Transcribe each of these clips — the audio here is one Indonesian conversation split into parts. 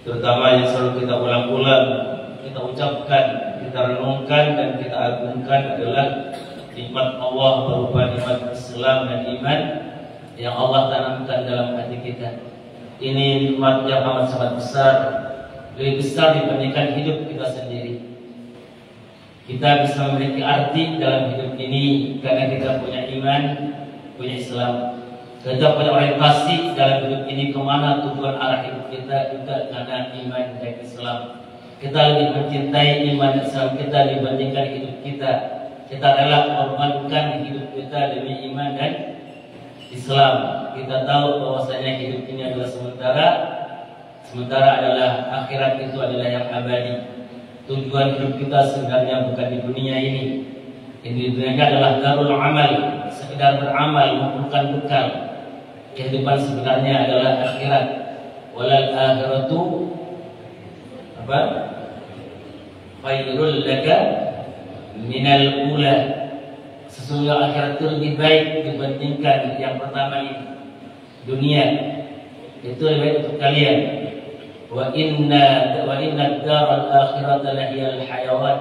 terutama yang selalu kita ulang-ulang, kita ucapkan, kita renungkan dan kita agungkan adalah nikmat Allah berupa nikmat Islam dan iman yang Allah tanamkan dalam hati kita. Ini nikmat yang amat sangat besar, lebih besar dibandingkan hidup kita sendiri. Kita bisa memiliki arti dalam hidup ini karena kita punya iman, punya Islam. Kita punya orientasi dalam hidup ini kemana tujuan arah hidup kita juga karena iman dan Islam. Kita lebih mencintai iman dan Islam kita dibandingkan hidup kita. Kita rela mengorbankan hidup kita demi iman dan Islam. Kita tahu bahwasanya hidup ini adalah sementara adalah akhirat itu adalah yang abadi. Tujuan hidup kita sebenarnya bukan di dunia ini. Di dunia ini adalah darul amal, sekedar beramal mengumpulkan bekal. Kehidupan sebenarnya adalah akhirat. Walal akhiratu khairul laka minal ula. Sesungguhnya akhirat itu lebih baik dibandingkan yang pertama ini, dunia. Itu lebih baik untuk kalian. Wa inna daral akhirata lahiyal hayawan.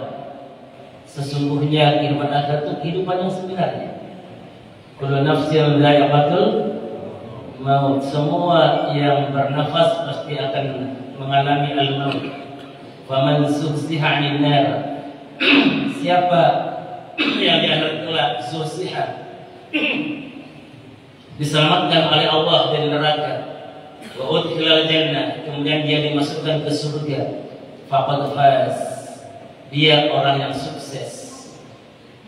Sesungguhnya kehidupan akhirat itu kehidupan yang sebenarnya. Kullu nafsin dha'iqatul maut. Semua yang bernafas pasti akan mengalami al-maut. Faman zuhziha 'anil nar. Siapa yang diangkat kelak zuhziha, diselamatkan oleh Allah dari neraka, wa udkhilal jannah, kemudian dia dimasukkan ke surga, faqad faz, dia orang yang sukses.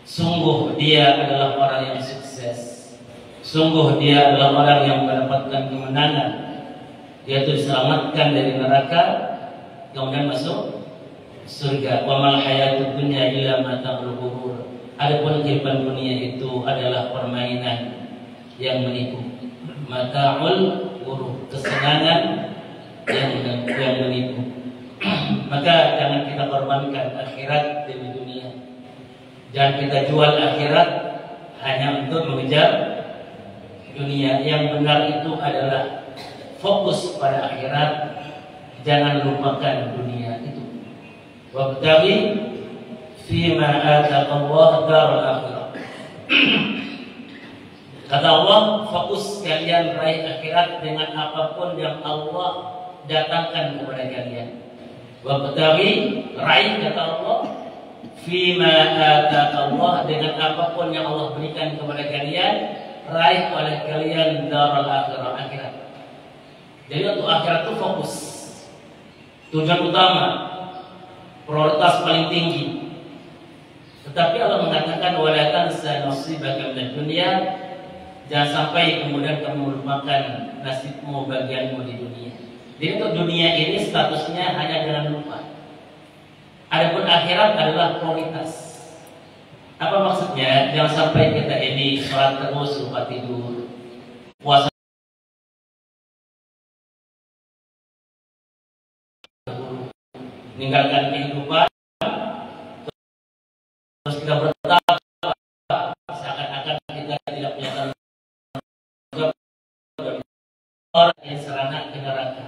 Sungguh dia adalah orang yang sukses. Sungguh dia adalah orang yang mendapatkan kemenangan. Dia itu diselamatkan dari neraka, kemudian masuk surga. Wa mal hayatud dunya illa mata'ul ghurur. Adapun kehidupan dunia itu adalah permainan yang menipu. Mata'ul ghurur, kesenangan yang menipu. Maka jangan kita korbankan akhirat demi dunia. Jangan kita jual akhirat hanya untuk mengejar dunia. Yang benar itu adalah fokus pada akhirat, jangan lupakan dunia itu. Wabtaghi fima ataqallahu darul akhirah. Kata Allah, fokus kalian raih akhirat dengan apapun yang Allah datangkan kepada kalian. Wabtaghi, raih kata Allah, fima ataqallahu, dengan apapun yang Allah berikan kepada kalian, raih oleh kalian darul akhirah, akhirat. Jadi untuk akhirat itu fokus, tujuan utama, prioritas paling tinggi. Tetapi Allah mengatakan wala tansa nasibaka minad dunya, jangan sampai kemudian kamu melupakan nasibmu, bagianmu di dunia. Jadi untuk dunia ini statusnya hanya jangan lupa. Adapun akhirat adalah prioritas. Apa maksudnya? Jangan sampai kita ini sholat terus, lupa tidur, puasa meninggalkan kehidupan, terus kita bertapa seakan-akan kita tidak punya tanggung jawab, orang yang serana ke neraka.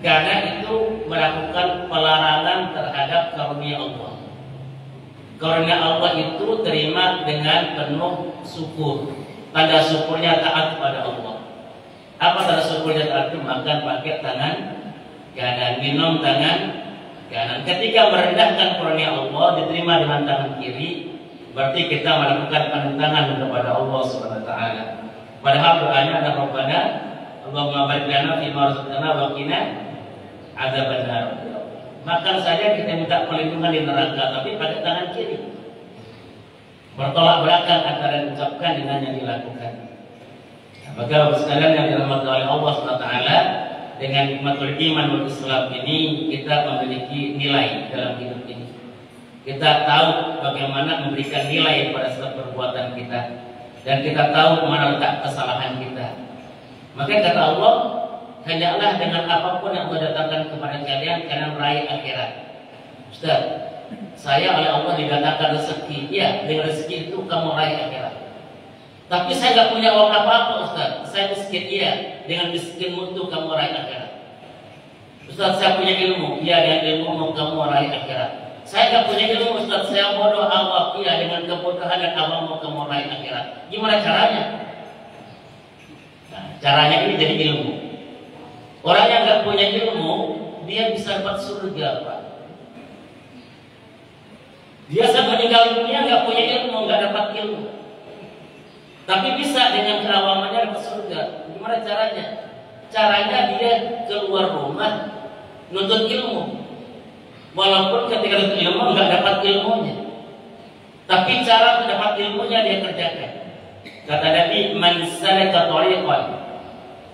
Karena itu melakukan pelarangan terhadap karunia Allah. Karunia Allah itu terima dengan penuh syukur. Tanda syukurnya taat kepada Allah. Apa tanda syukurnya taat? Makan pakai tangan kanan, minum tangan kanan. Ketika merendahkan karunia Allah diterima dengan tangan kiri, berarti kita melakukan penentangan kepada Allah Subhanahu wa taala. Padahal doanya adalah Rabbana Allahumma barik lana fima razaqtana wa qina adzabannar. Makan saja kita minta perlindungan di neraka, tapi pakai tangan kiri. Bertolak belakang antara yang diucapkan dengan yang dilakukan. Maka Bapak sekalian yang dirahmati oleh Allah Subhanahu wa taala, dengan nikmatul iman wal Islam ini kita memiliki nilai dalam hidup ini. Kita tahu bagaimana memberikan nilai pada setiap perbuatan kita, dan kita tahu mana letak kesalahan kita. Maka kata Allah, hendaklah dengan apapun yang Allah datangkan kepada kalian meraih akhirat. Ustaz, saya oleh Allah didatangkan rezeki. Ya, dengan rezeki itu kamu raih akhirat. Tapi saya nggak punya uang apa-apa, Ustaz. Saya miskin. Iya, dengan miskinmu itu kamu raih akhirat. Ustaz, saya punya ilmu. Iya, dengan ilmu mau kamu raih akhirat. Saya nggak punya ilmu, Ustaz, saya bodoh awam. Iya, dengan kebodohan dan awam mau kamu raih akhirat. Gimana caranya? Nah, caranya ini jadi ilmu. Orang yang nggak punya ilmu, dia bisa dapat surga, Pak. Dia saat meninggal dunia nggak punya ilmu, nggak dapat ilmu. Tapi bisa dengan kerawamannya dapat surga. Gimana caranya? Caranya dia keluar rumah nuntut ilmu. Walaupun ketika nuntut ilmu nggak dapat ilmunya, tapi cara mendapat ilmunya dia kerjakan. Kata Nabi, "Man salaka tariqan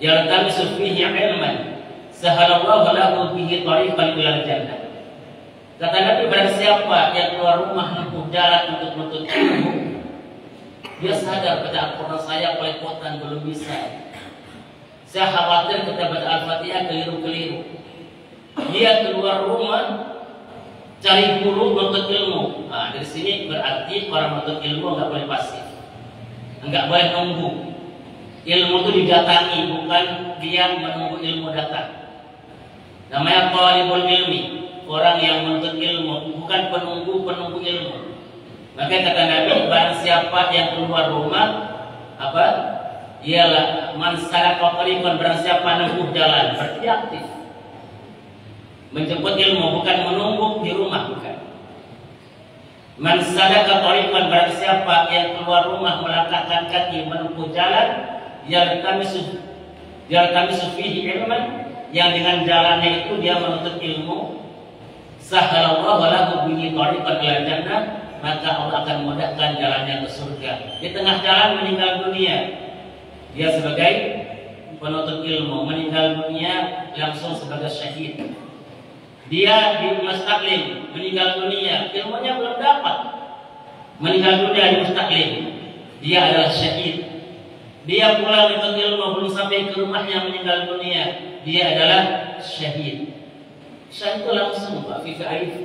yaltamisu fihi ilman, sahalallahu lahu bihi tariqan ilal jannah." Kata Nabi, barang siapa yang keluar rumah menempuh jalan untuk menuntut ilmu, dia sadar baca Al-Quran saya pelepotan belum bisa. Saya khawatir ketika baca Al-Fatihah keliru-keliru. Dia keluar rumah cari guru menuntut ilmu. Nah, dari sini berarti orang menuntut ilmu nggak boleh pasif, nggak boleh nunggu. Ilmu itu didatangi, bukan dia menunggu ilmu datang. Namanya talibul ilmi, orang yang menuntut ilmu, bukan penunggu ilmu. Maka kata Nabi, barang siapa yang keluar rumah apa? Ialah man salaka tariqan, barang siapa menempuh jalan, berarti aktif. Menjemput ilmu, bukan menunggu di rumah, bukan. Man salaka tariqan, barang siapa yang keluar rumah melangkahkan kaki menempuh jalan, yaltamisu fihi ilman, yang dengan jalannya itu dia menuntut ilmu, sahalallahu lahu bihi tariqan ilal jannah, maka Allah akan memudahkan jalannya ke surga. Di tengah jalan meninggal dunia, dia sebagai penuntut ilmu, meninggal dunia langsung sebagai syahid. Dia di mustaqlim, meninggal dunia, ilmunya belum dapat. Meninggal dunia di mustaqlim, dia adalah syahid. Dia pulang menuntut ilmu, belum sampai ke rumahnya meninggal dunia, dia adalah syahid. Syahid itu langsung Pak fi aif.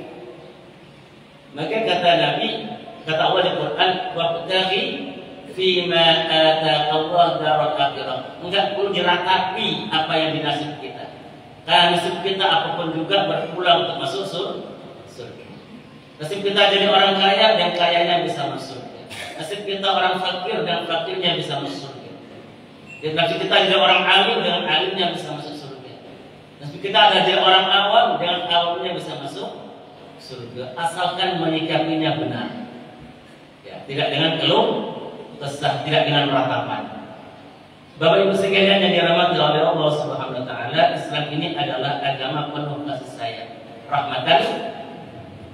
Maka kata Nabi, kata Allah di Quran, wabtaghi fima ataka Allah darul akhirah. Enggak perlu diratapi apa yang dinasib kita. Karena nasib kita apapun juga berpulang untuk masuk surga. Nasib kita jadi orang kaya dan kayanya bisa masuk surga. Nasib kita orang fakir dan fakirnya bisa masuk surga. Dan nasib kita jadi orang alim dengan alimnya bisa masuk surga. Nasib kita ada jadi orang awam dengan awamnya bisa masuk surga, asalkan menyikapinya benar. Ya, tidak dengan keluh kesah, tidak dengan ratapan. Bapak Ibu sekalian yang dirahmati oleh Allah Subhanahu wa taala, Islam ini adalah agama penuh kasih sayang, rahmatan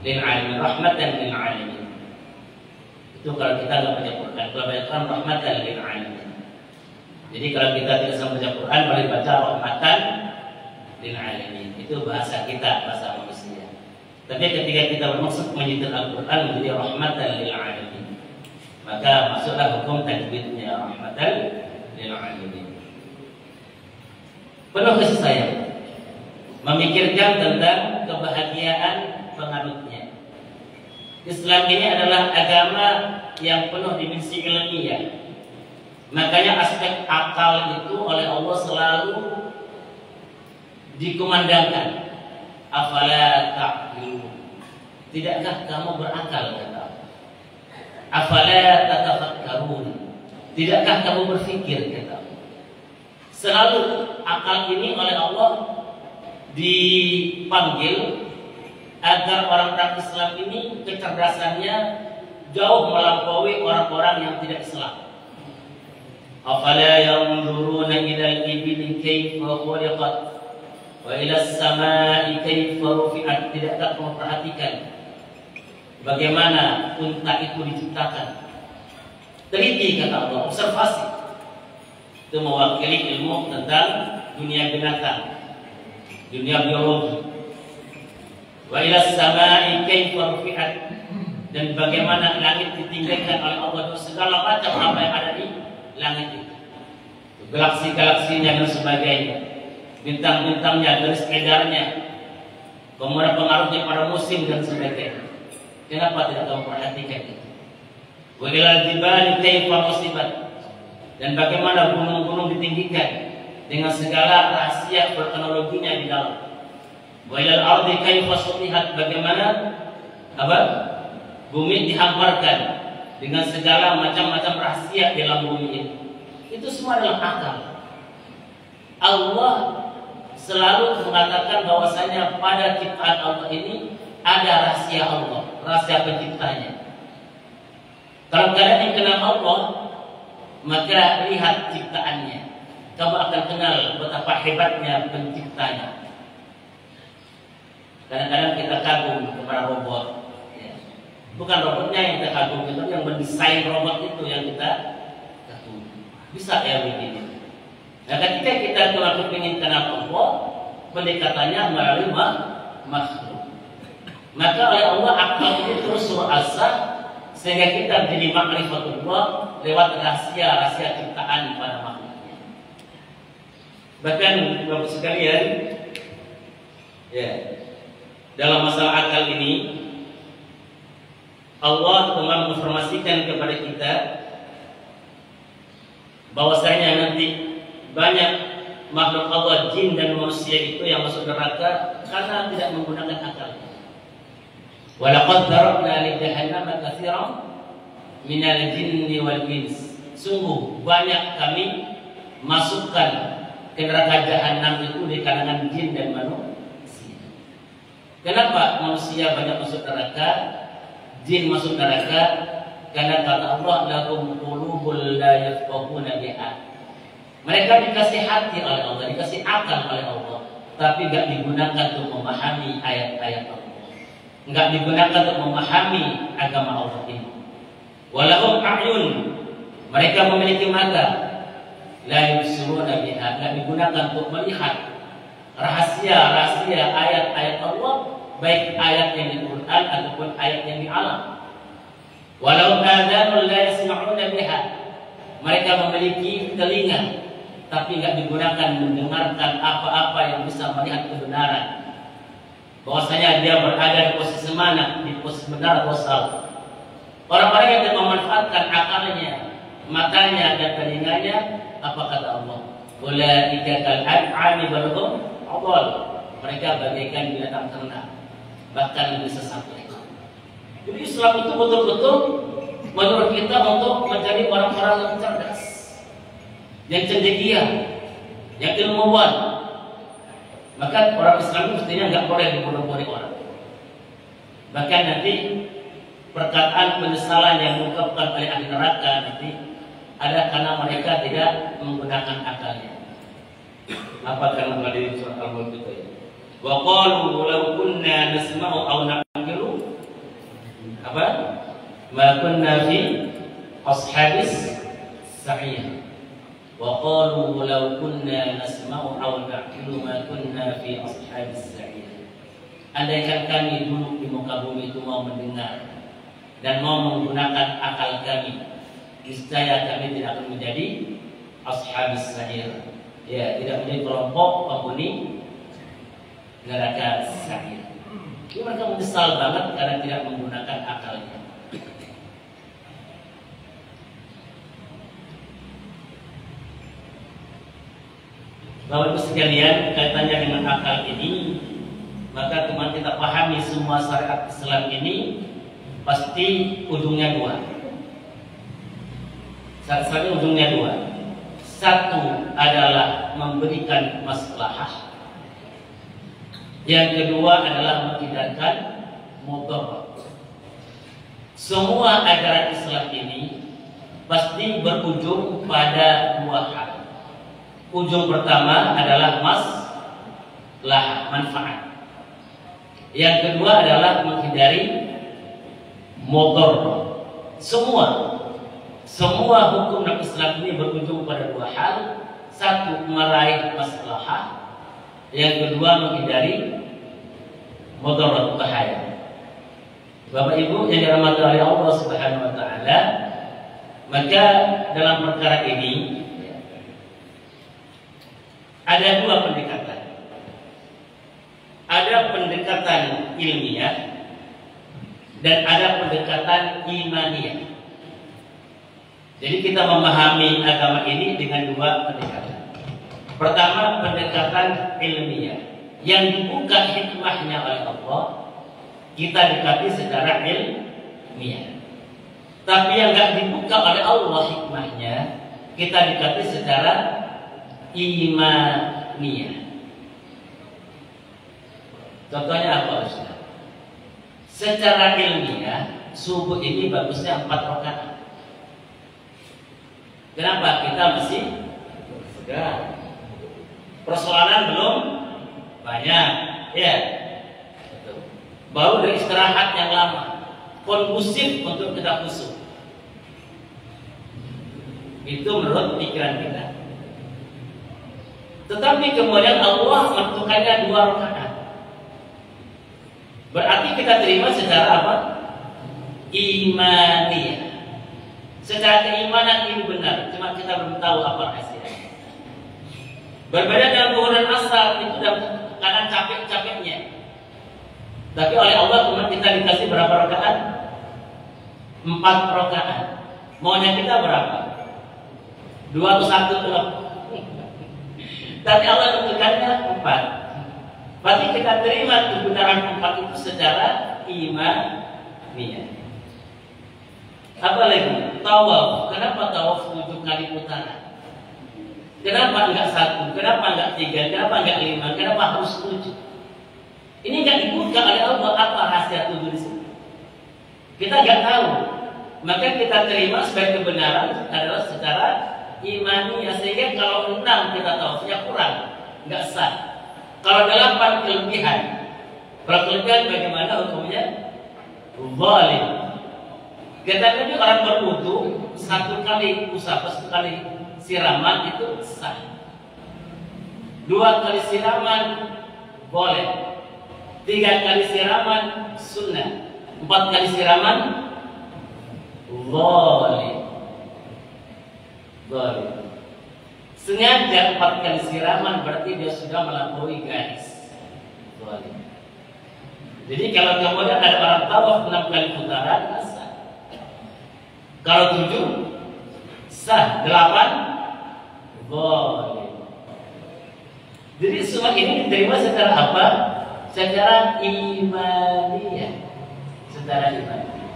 lil alamin, rahmatan lil alamin. Itu kalau kita enggak baca Quran, kalau baca Quran rahmatan lil alamin. Jadi kalau kita tidak bisa baca Quran, boleh baca rahmatan lil alamin. Itu bahasa kita, bahasa manusia. Tapi ketika kita bermaksud menyetir Al-Quran menjadi rahmatan lil alamin, maka masuklah hukum tajwidnya, rahmatan lil alamin. Penuh kasih sayang, memikirkan tentang kebahagiaan penganutnya. Islam ini adalah agama yang penuh dimensi ilmiah. Makanya aspek akal itu oleh Allah selalu dikumandangkan. Afala ta'qilun, tidakkah kamu berakal, kata Allah. Afala tatafakkarun, tidakkah kamu berfikir, kata Allah. Selalu akal ini oleh Allah dipanggil agar orang-orang Islam ini kecerdasannya jauh melampaui orang-orang yang tidak Islam. Afala yanzuruna ilal ibili kaifa khuliqat wa ila as-samai kaifa rufi'at, tidakkah kamu perhatikan bagaimana unta itu diciptakan? Teliti, kata Allah, observasi. Itu mewakili ilmu tentang dunia binatang, dunia biologi. Wa ila as-samai kaifa rufi'at, dan bagaimana langit ditinggikan oleh Allah, segala macam apa yang ada di langit itu, galaksi-galaksinya dan sebagainya, bintang-bintangnya, garis edarnya, kemudian pengaruhnya pada musim dan sebagainya. Kenapa tidak kamu perhatikan itu? Wa ilal jibali kaifa nusibat, dan bagaimana gunung-gunung ditinggikan dengan segala rahasia berteknologinya di dalam. Wa ilal ardi kaifa sutihat, bagaimana apa? Bumi dihamparkan dengan segala macam-macam rahasia dalam bumi ini. Itu semua dalam akal. Allah selalu mengatakan bahwasanya pada ciptaan Allah ini ada rahasia Allah, rahasia penciptanya. Kalau kalian yang kenal Allah, maka lihat ciptaannya. Kamu akan kenal betapa hebatnya penciptanya. Kadang-kadang kita kagum kepada robot. Bukan robotnya yang kita kagum, tapi yang mendesain robot itu yang kita kagum. Bisa ya begini. Nah, ketika kita ingin kenal Allah, pendekatannya melalui makhluk. Maka oleh Allah akal ini terus berasah sehingga kita menjadi ma'rifatullah lewat rahasia-rahasia ciptaan pada makhluknya. Bahkan Bapak sekalian, ya, dalam masalah akal ini Allah telah menginformasikan kepada kita bahwasanya nanti banyak makhluk Allah, jin dan manusia itu yang masuk neraka karena tidak menggunakan akalnya. Walaqad darabna li jahannama katsiran minal jinni wal ins. Sungguh banyak kami masukkan ke neraka jahanam itu di kalangan jin dan manusia. Kenapa manusia banyak masuk neraka, jin masuk neraka? Karena kata Allah, lahum qulubul la yafqahuna biha. Mereka dikasih hati oleh Allah, dikasih akal oleh Allah, tapi tidak digunakan untuk memahami ayat-ayat Allah. Enggak digunakan untuk memahami agama Allah ini. Walahum a'yun, mereka memiliki mata, la yubsiruna biha, enggak digunakan untuk melihat rahasia-rahasia ayat-ayat Allah, baik ayat yang di Quran ataupun ayat yang di alam. Walau adhanul la yasma'una biha, mereka memiliki telinga, tapi enggak digunakan mendengarkan apa-apa yang bisa melihat kebenaran. Bahwasanya dia berada di posisi mana, di posisi benar atau salah. Orang-orang yang tidak memanfaatkan akalnya, matanya dan telinganya, apa kata Allah? Ulaika kal an'ami bal hum adall. Mereka bagaikan binatang ternak, bahkan lebih sesat mereka. Jadi Islam itu betul-betul menurut kita untuk menjadi orang-orang yang cerdas, yang cendekia, yang ilmuwan. Maka orang Islam mestinya nggak boleh dibodoh-bodohi orang. Bahkan nanti perkataan penyesalan yang diungkapkan oleh ahli neraka nanti ada karena mereka tidak menggunakan akalnya. Apa karena mengadili surat Al-Mulk itu ya? Wa qalu law kunna nasma'u aw na'qilu apa? Ma kunna fi ashabis sa'ir. Wa qalu law kunna nasma'u aw na'qilu ma kunna fi ashabis sa'ir. Andaikan kami dulu di muka bumi itu mau mendengar dan mau menggunakan akal kami, niscaya kami tidak akan menjadi ashabis sa'ir. Ya, tidak menjadi kelompok penghuni neraka sa'ir. Ini mereka menyesal banget karena tidak menggunakan akalnya. Bapak Ibu sekalian, kaitannya dengan akal ini, maka kemarin kita pahami semua syariat Islam ini pasti ujungnya dua. Syariat ujungnya dua. Satu adalah memberikan maslahah. Yang kedua adalah menghindarkan mudarat. Semua ajaran Islam ini pasti berujung pada dua hal. Ujung pertama adalah maslahah, manfaat. Yang kedua adalah menghindari mudarat. Semua hukum dalam Islam ini berujung pada dua hal. Satu, meraih maslahah. Yang kedua, menghindari mudarat, bahaya. Bapak Ibu yang dirahmati oleh Allah Subhanahu wa taala, maka dalam perkara ini ada dua pendekatan. Ada pendekatan ilmiah dan ada pendekatan imaniyah. Jadi kita memahami agama ini dengan dua pendekatan. Pertama, pendekatan ilmiah. yang dibuka hikmahnya oleh Allah, kita dikapi secara ilmiah. Tapi yang nggak dibuka oleh Allah hikmahnya, kita dikapi secara imaniyah. Contohnya apa Ustaz? Secara ilmiah, subuh ini bagusnya 4 rakaat. Kenapa? Kita masih segar. Persoalan belum banyak, ya. Baru dari istirahat yang lama, kondusif untuk kita khusyuk. Itu menurut pikiran kita. Tetapi kemudian Allah menentukannya 2 rakaat. Berarti kita terima secara apa? Imaniyah. Secara keimanan ini benar, cuma kita belum tahu apa hasilnya. Berbeda dengan zuhur dan asar, itu dalam keadaan capek-capeknya. Tapi oleh Allah kemudian kita dikasih berapa rakaat? 4 rakaat. Maunya kita berapa? 2 atau 1 belum? Tapi Allah tentukannya 4. Berarti kita terima kebenaran 4 itu secara imaniyah. Apa lagi? Tawaf. Kenapa tawaf 7 kali putaran? Kenapa enggak 1? Kenapa enggak 3? Kenapa enggak 5? Kenapa harus 7? Ini enggak dibuka oleh Allah apa rahasia 7 di sini. Kita enggak tahu. Maka kita terima sebagai kebenaran adalah secara imaniyah, sehingga kalau 6 kita tawafnya kurang, enggak sah. Kalau 8 kelebihan. Kalau kelebihan bagaimana hukumnya? Zalim. Kita tadi orang berwudu 1 kali usap, 1 kali siraman itu sah. 2 kali siraman boleh. 3 kali siraman sunnah. 4 kali siraman zalim. Sengaja 4 kali siraman berarti dia sudah melampaui garis zalim. Jadi kalau kemudian ada orang tawaf 6 kali putaran sah. Kalau 7 sah, 8 boleh. Jadi semua ini diterima secara apa? Secara imaniyah. Secara imaniyah.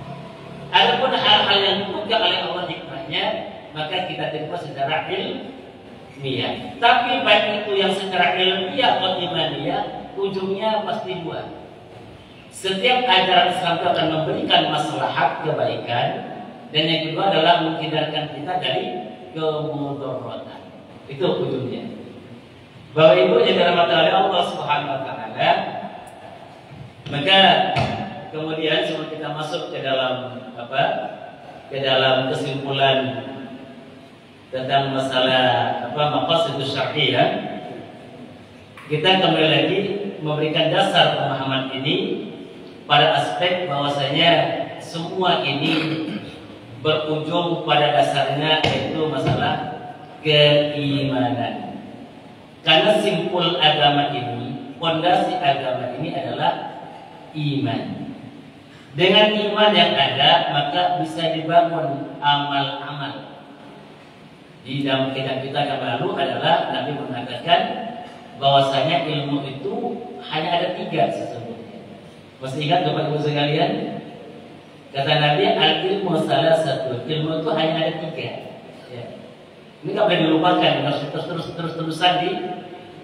Adapun hal-hal yang dibuka oleh Allah hikmahnya, maka kita terima secara ilmiah. Tapi baik itu yang secara ilmiah atau imaniyah, ujungnya pasti 2. Setiap ajaran Islam itu akan memberikan maslahat kebaikan. Dan yang kedua adalah menghindarkan kita dari kemudaratan. Itu ujungnya. Bapak Ibu yang dirahmati oleh Allah Subhanahu wa taala, maka kemudian sebelum kita masuk ke dalam apa? Ke dalam kesimpulan tentang masalah apa maqasidus syar'iyyah, kita kembali lagi memberikan dasar pemahaman ini pada aspek bahwasanya semua ini berujung pada dasarnya yaitu masalah keimanan. Karena simpul agama ini, fondasi agama ini adalah iman. Dengan iman yang ada, maka bisa dibangun amal-amal. Di dalam kitab kita yang lalu adalah Nabi mengatakan bahwasanya ilmu itu hanya ada 3 sesungguhnya. Masih ingat Bapak Ibu sekalian? Kata Nabi, al-ilmu salah satu. Ilmu itu hanya ada 3. Ya. Ini nggak boleh dilupakan. Harus terus-terusan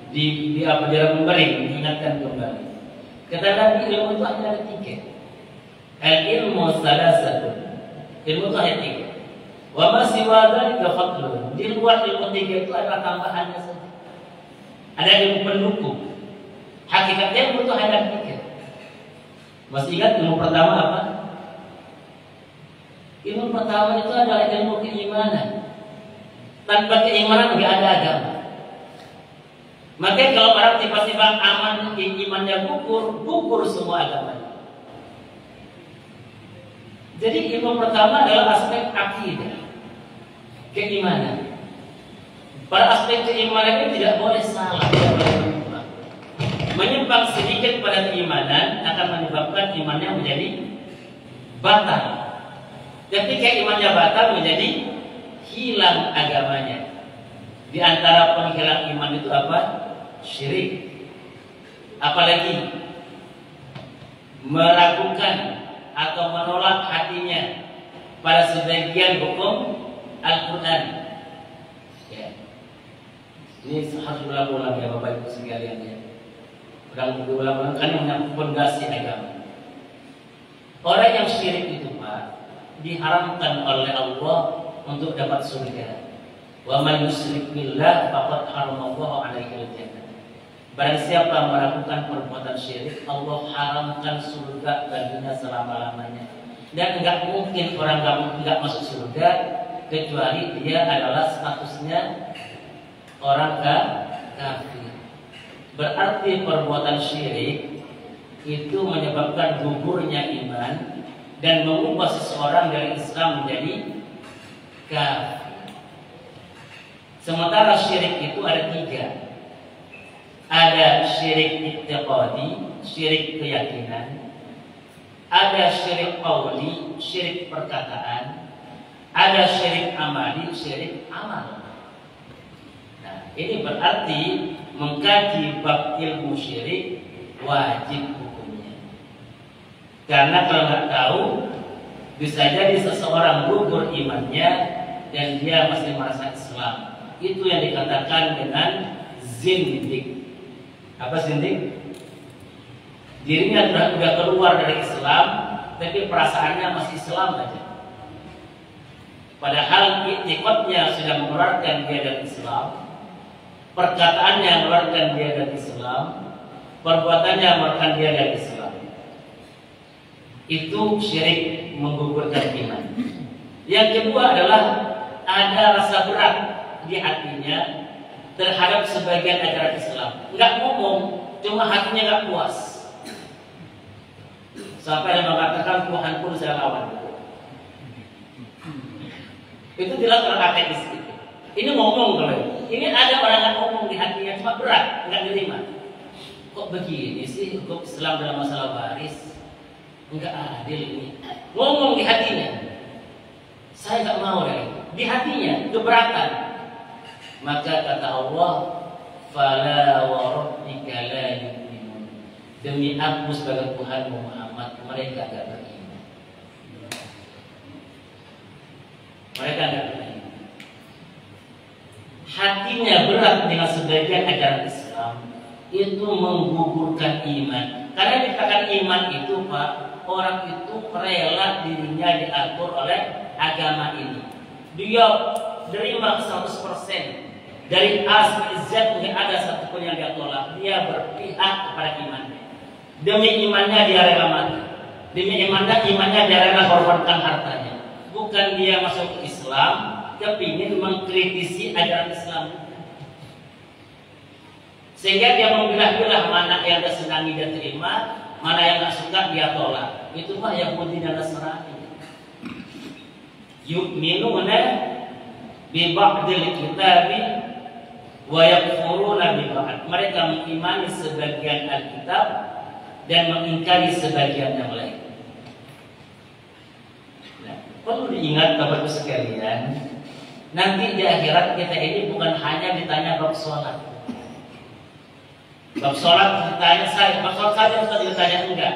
di apa dia memberi, diingatkan kembali. Kata Nabi, ilmu itu hanya ada 3. Al-ilmu salah satu. Ilmu itu hanya 3. Wa ma siwa dzalika fadlun. Di luar ilmu 3 itu adalah tambahannya saja. Ada ilmu pendukung. Hakikatnya ilmu itu hanya 3. Masih ingat ilmu pertama apa? Ilmu pertama itu adalah ilmu keimanan. Tanpa keimanan tidak ada agama. Maka kalau orang tiba-tiba aman, imannya gugur semua agamanya. Jadi ilmu pertama adalah aspek akidah, keimanan. Pada aspek keimanan ini tidak boleh salah, tidak boleh menyimpang. Menyimpang sedikit pada keimanan akan menyebabkan imannya menjadi batal. Ketika imannya batal menjadi hilang agamanya. Di antara penghilang iman itu apa? Syirik. apalagi meragukan atau menolak hatinya pada sebagian hukum Al-Quran. Ya. Ini harus diulang-ulang ya Bapak Ibu sekalian ya. Ulang-ulang kan yang menyangkut fondasi agama. Orang yang syirik itu Pak diharamkan oleh Allah untuk dapat surga. Wa may yusyrik billah faqad haramallahu alaihi al-jannah. Barang siapa melakukan perbuatan syirik, Allah haramkan surga baginya selama-lamanya. Dan enggak mungkin orang enggak masuk surga kecuali dia adalah statusnya orang kafir. Berarti perbuatan syirik itu menyebabkan gugurnya iman dan mengubah seseorang dari Islam menjadi kafir. Sementara syirik itu ada 3. Ada syirik i'tiqadi, syirik keyakinan. Ada syirik qauli, syirik perkataan. Ada syirik amali, syirik amal. Nah, ini berarti mengkaji bab ilmu syirik wajib hukumnya. Karena kalau nggak tahu, bisa jadi seseorang gugur imannya dan dia masih merasa Islam. Itu yang dikatakan dengan zindik. Apa zindik? Dirinya sudah keluar dari Islam, tapi perasaannya masih Islam saja. Padahal i'tiqadnya sudah mengeluarkan dia dari Islam, perkataannya mengeluarkan dia dari Islam, perbuatannya mengeluarkan dia dari Islam. Itu syirik menggugurkan iman. Yang kedua adalah ada rasa berat di hatinya terhadap sebagian ajaran Islam. Enggak ngomong, cuma hatinya enggak puas. Sampai dia mengatakan Tuhan pun saya lawan. Itu dilakukan ateis itu. Ini ngomong kalau ini ada orang yang ngomong di hatinya cuma berat, enggak terima. Kok begini sih hukum Islam dalam masalah waris? Enggak adil ini. Ngomong di hatinya. Saya enggak mau ya. Di hatinya keberatan. Maka kata Allah, fala wa rabbika la yu'minun. Demi aku sebagai Tuhan Muhammad, mereka tidak beriman. Mereka tidak beriman. Hatinya berat dengan sebagian ajaran Islam, itu menggugurkan iman. Karena dikatakan iman itu Pak, orang itu rela dirinya diatur oleh agama ini. Dia terima 100%. Dari A sampai Z tidak ada satupun yang dia tolak. Dia berpihak kepada imannya. Demi imannya dia rela mati. Demi imannya dia rela korbankan hartanya. Bukan dia masuk Islam, kepingin mengkritisi ajaran Islam. Sehingga dia memilah-milah mana yang dia senangi dia terima, mana yang tak suka dia tolak. Itu Pak Yahudi dan Nasrani. Yu'minuna bi ba'dil kitabi wa yakfuruna bi ba'd. Mereka mengimani sebagian Alkitab dan mengingkari sebagian yang lain. Nah, perlu diingat Bapak Ibu sekalian, nanti di akhirat kita ini bukan hanya ditanya bab sholat. Bab sholat ditanya saya, bab sholat saja kita ditanya enggak.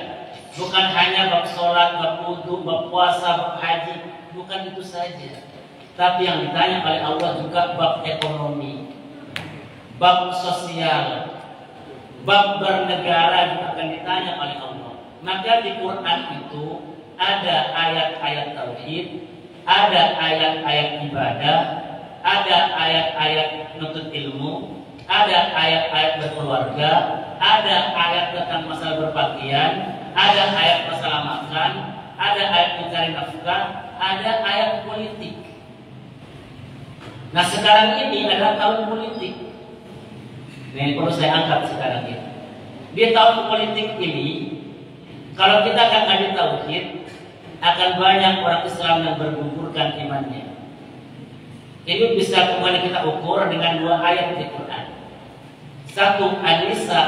Bukan hanya bab sholat, bab wudu, bab puasa, bab haji, bukan itu saja. Tapi yang ditanya oleh Allah juga bab ekonomi, bab sosial, bab bernegara juga akan ditanya oleh Allah. Maka di Quran itu ada ayat-ayat tauhid, ada ayat-ayat ibadah, ada ayat-ayat nuntut ilmu, ada ayat-ayat berkeluarga, ada ayat tentang masalah berpakaian, ada ayat masalah makan, ada ayat mencari nafkah, ada ayat politik. Nah sekarang ini adalah tahun politik. Ini perlu saya angkat sekarang ini. Di tahun politik ini, kalau kita akan ngaji tauhid, akan banyak orang Islam yang bergugurkan imannya. Ini bisa kembali kita ukur dengan 2 ayat di Quran. Satu An-Nisa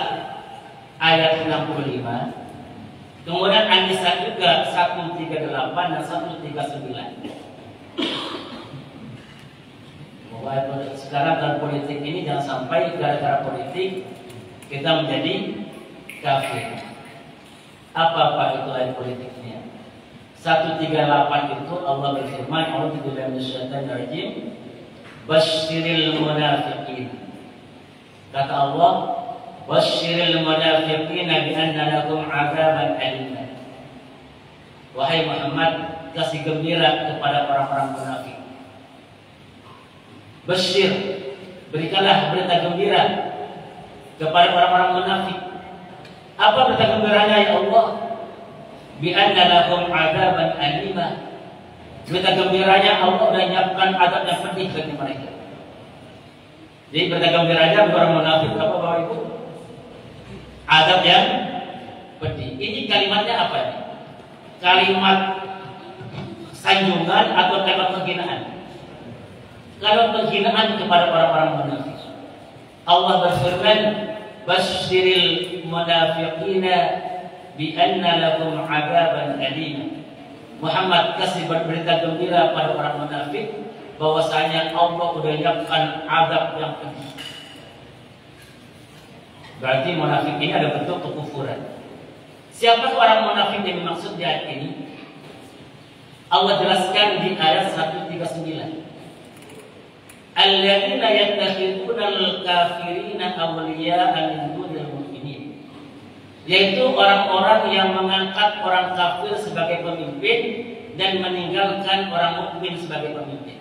ayat 65, kemudian An-Nisa juga 138 dan 139. Sekarang dalam politik ini jangan sampai gara-gara politik kita menjadi kafir. Apa itu ayat politiknya? 138 itu Allah berfirman, A'udzu billahi minasyaitonir rajim, basyiril munafiqin. Kata Allah, basyiril munafiqin bi anna lahum 'adzaban aliman. Wahai Muhammad, kasih gembira kepada orang-orang munafik. Basyir, berikanlah berita gembira kepada orang-orang munafik. Apa berita gembiranya ya Allah? Bi anna lahum 'adzaban alima. Berita gembiranya Allah sudah menyiapkan azab yang pedih bagi mereka. Jadi berita gembiranya orang munafik apa Bapak Ibu? Azab yang pedih. Ini kalimatnya apa nih? Kalimat sanjungan atau kalimat penghinaan? Kalimat penghinaan kepada orang-orang munafik. Allah berfirman, basyiril munafiqina bi anna lahum 'adzaban alim. Muhammad kasih berita gembira pada orang munafik bahwasanya Allah sudah menyiapkan azab yang pedih. Berarti munafik ini ada bentuk kekufuran. Siapa orang munafik yang dimaksud di ayat ini? Allah jelaskan di ayat 139. Alladzina yattakhiduna al-kafirina awliya'a min dunil mu'minin. Yaitu orang-orang yang mengangkat orang kafir sebagai pemimpin dan meninggalkan orang mukmin sebagai pemimpin.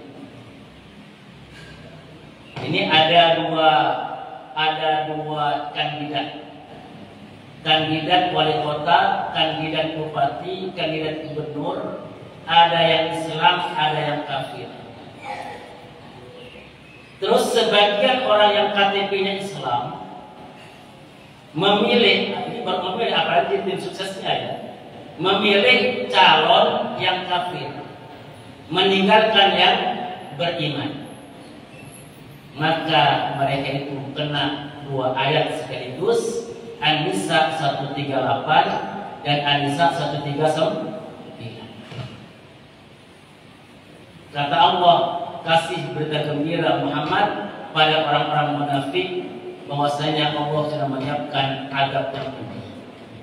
Ini ada dua kandidat. Kandidat wali kota, kandidat bupati, kandidat gubernur. Ada yang Islam, ada yang kafir. Terus sebagian orang yang KTP-nya Islam memilih, ini baru memilih apalagi tim suksesnya ya, memilih calon yang kafir, meninggalkan yang beriman. Maka mereka itu kena dua ayat sekaligus, An-Nisa 138 dan An-Nisa 139. Kata Allah, kasih berita gembira Muhammad pada orang-orang munafik bahwasanya Allah sudah menyiapkan azab yang pedih,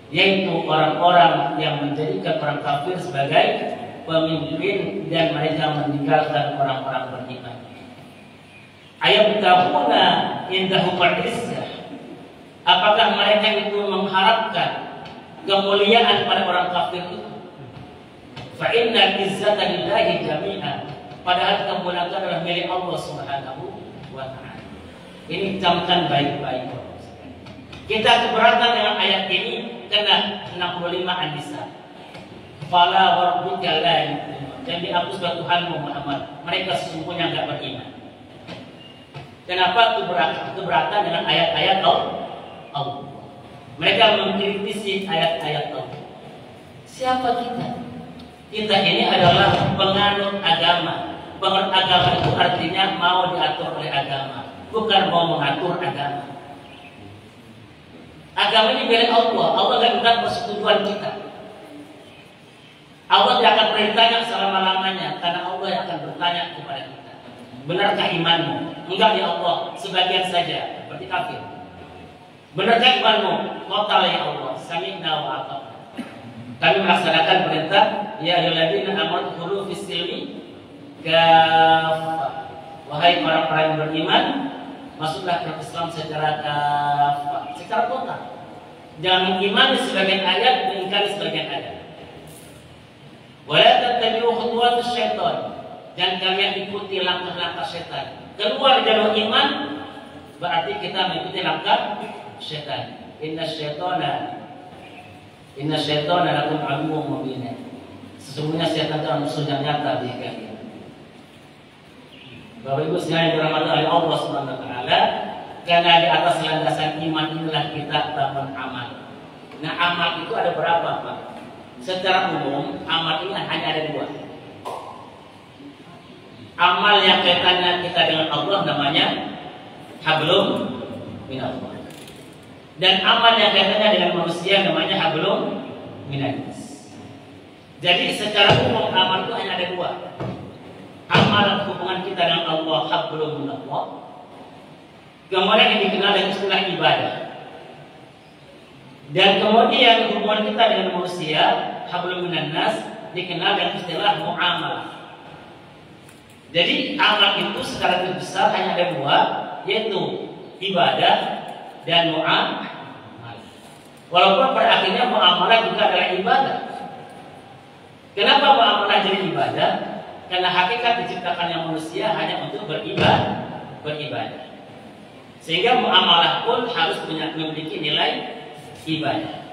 yaitu orang-orang yang menjadikan orang kafir sebagai pemimpin dan mereka meninggalkan orang-orang beriman. Ayabtahuna indahu al-izzah. Apakah mereka itu mengharapkan kemuliaan pada orang kafir itu? Fa innal izzata lillahi jami'an. Padahal kemuliaan adalah milik Allah Subhanahu wa ta'ala. Ini camkan baik-baik. Kita keberatan dengan ayat ini karena 65 An-Nisa. Fala warabbika la yu'minun. Dan dihapus oleh Tuhanmu Muhammad. Mereka sesungguhnya enggak beriman. Kenapa keberatan dengan ayat-ayat Allah? Mereka mengkritisi ayat-ayat Allah. Siapa kita? Kita ini adalah penganut agama. Penganut agama itu artinya mau diatur oleh agama, bukan mau mengatur agama. Agama ini milik Allah. Allah tidak minta persetujuan kita. Allah tidak akan perintahnya selama-lamanya, karena Allah yang akan bertanya kepada kita. Benarkah imanmu? Enggak ya Allah, sebagian saja, seperti kafir. Benarkah imanmu? Total ya Allah, sami'na wa ata'na. Kami melaksanakan perintah, ya ayyuhalladzina amanu udkhulu fis silmi kaffah. Wahai orang-orang yang beriman, masuklah ke Islam secara kaffah, secara total. Jangan mengimani sebagian ayat, mengingkari sebagian ayat. Wa la tattabi'u khutuwatus syaitan. Dan kalian ikuti langkah-langkah setan. Keluar jalur iman berarti kita mengikuti langkah setan. Inna syaitana lakum aduwwun mubin. Sesungguhnya setan itu musuh yang nyata bagi kalian. Bapak Ibu sekalian dirahmati oleh Allah Subhanahu wa taala, karena di atas landasan iman inilah kita bangun amal. Nah, amal itu ada berapa, Pak? Secara umum, amal ini hanya ada dua. Amal yang kaitannya kita dengan Allah namanya hablum minallah. Dan amal yang kaitannya dengan manusia namanya hablum minannas. Jadi secara umum amal itu hanya ada dua. Amal hubungan kita dengan Allah hablum minallah. Kemudian yang dikenal dengan istilah ibadah. Dan kemudian hubungan kita dengan manusia, hablum minan nas, dikenal dengan istilah muamalah. Jadi amal itu secara besar hanya ada dua, yaitu ibadah dan muamalah. Walaupun pada akhirnya muamalah juga adalah ibadah. Kenapa muamalah jadi ibadah? Karena hakikat diciptakannya manusia hanya untuk beribadah. Sehingga muamalah pun harus memiliki nilai ibadah.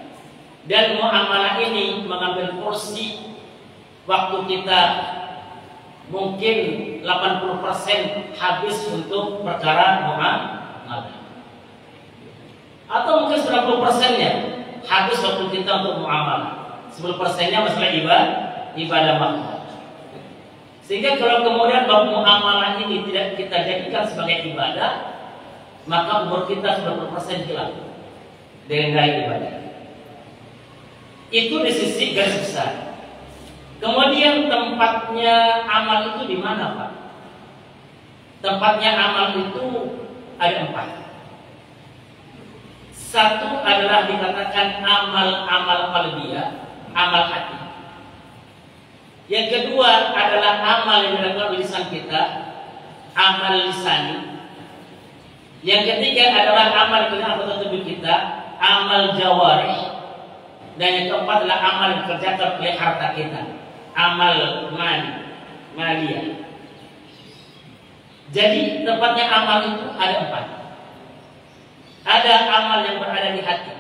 Dan muamalah ini mengambil porsi waktu kita mungkin 80% habis untuk perkara muamalah. Atau mungkin 90%-nya habis waktu kita untuk muamalah. 10%-nya masalah ibadah makhluk. Sehingga kalau kemudian muamalah ini tidak kita jadikan sebagai ibadah, maka umur kita 90% hilang dari nilai ibadah. Itu di sisi garis besar. Kemudian tempatnya amal itu di mana, Pak? Tempatnya amal itu ada 4. Satu adalah dikatakan amal qalbiyah, amal hati. Yang kedua adalah amal yang dilakukan oleh lisan kita, amal lisani. Yang ketiga adalah amal dengan anggota tubuh kita, amal jawarih. Dan yang keempat adalah amal yang dikerjakan oleh harta kita, amal maliyah. Jadi tempatnya amal itu ada 4. Ada amal yang berada di hati.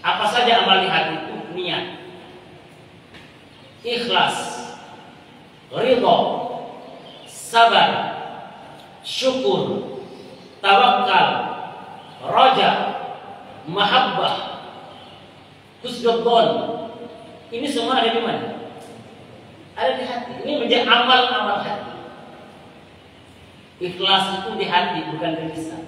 Apa saja amal di hati itu? Niat, ikhlas, ridho, sabar, syukur, tawakal, raja, mahabbah, husnudzon. Ini semua ada di mana? Ada di hati. Ini menjadi amal-amal hati. Ikhlas itu di hati, bukan di lisan.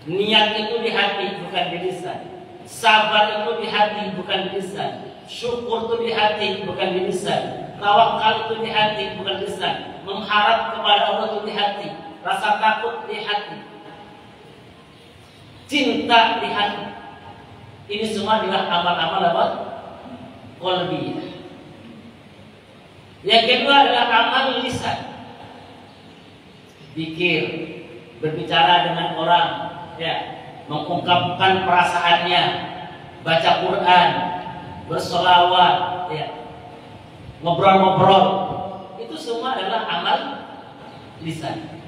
Niat itu di hati, bukan di lisan. Sabar itu di hati, bukan di lisan. Syukur itu di hati, bukan di lisan. Tawakal itu di hati, bukan di lisan. Mengharap kepada Allah itu di hati. Rasa takut di hati. Cinta di hati. Ini semua adalah amal-amal apa? Qalbiyah. Yang kedua adalah amal lisan. Zikir, berbicara dengan orang, ya, mengungkapkan perasaannya, baca Quran, bersolawat, ya, ngobrol-ngobrol. Itu semua adalah amal lisan.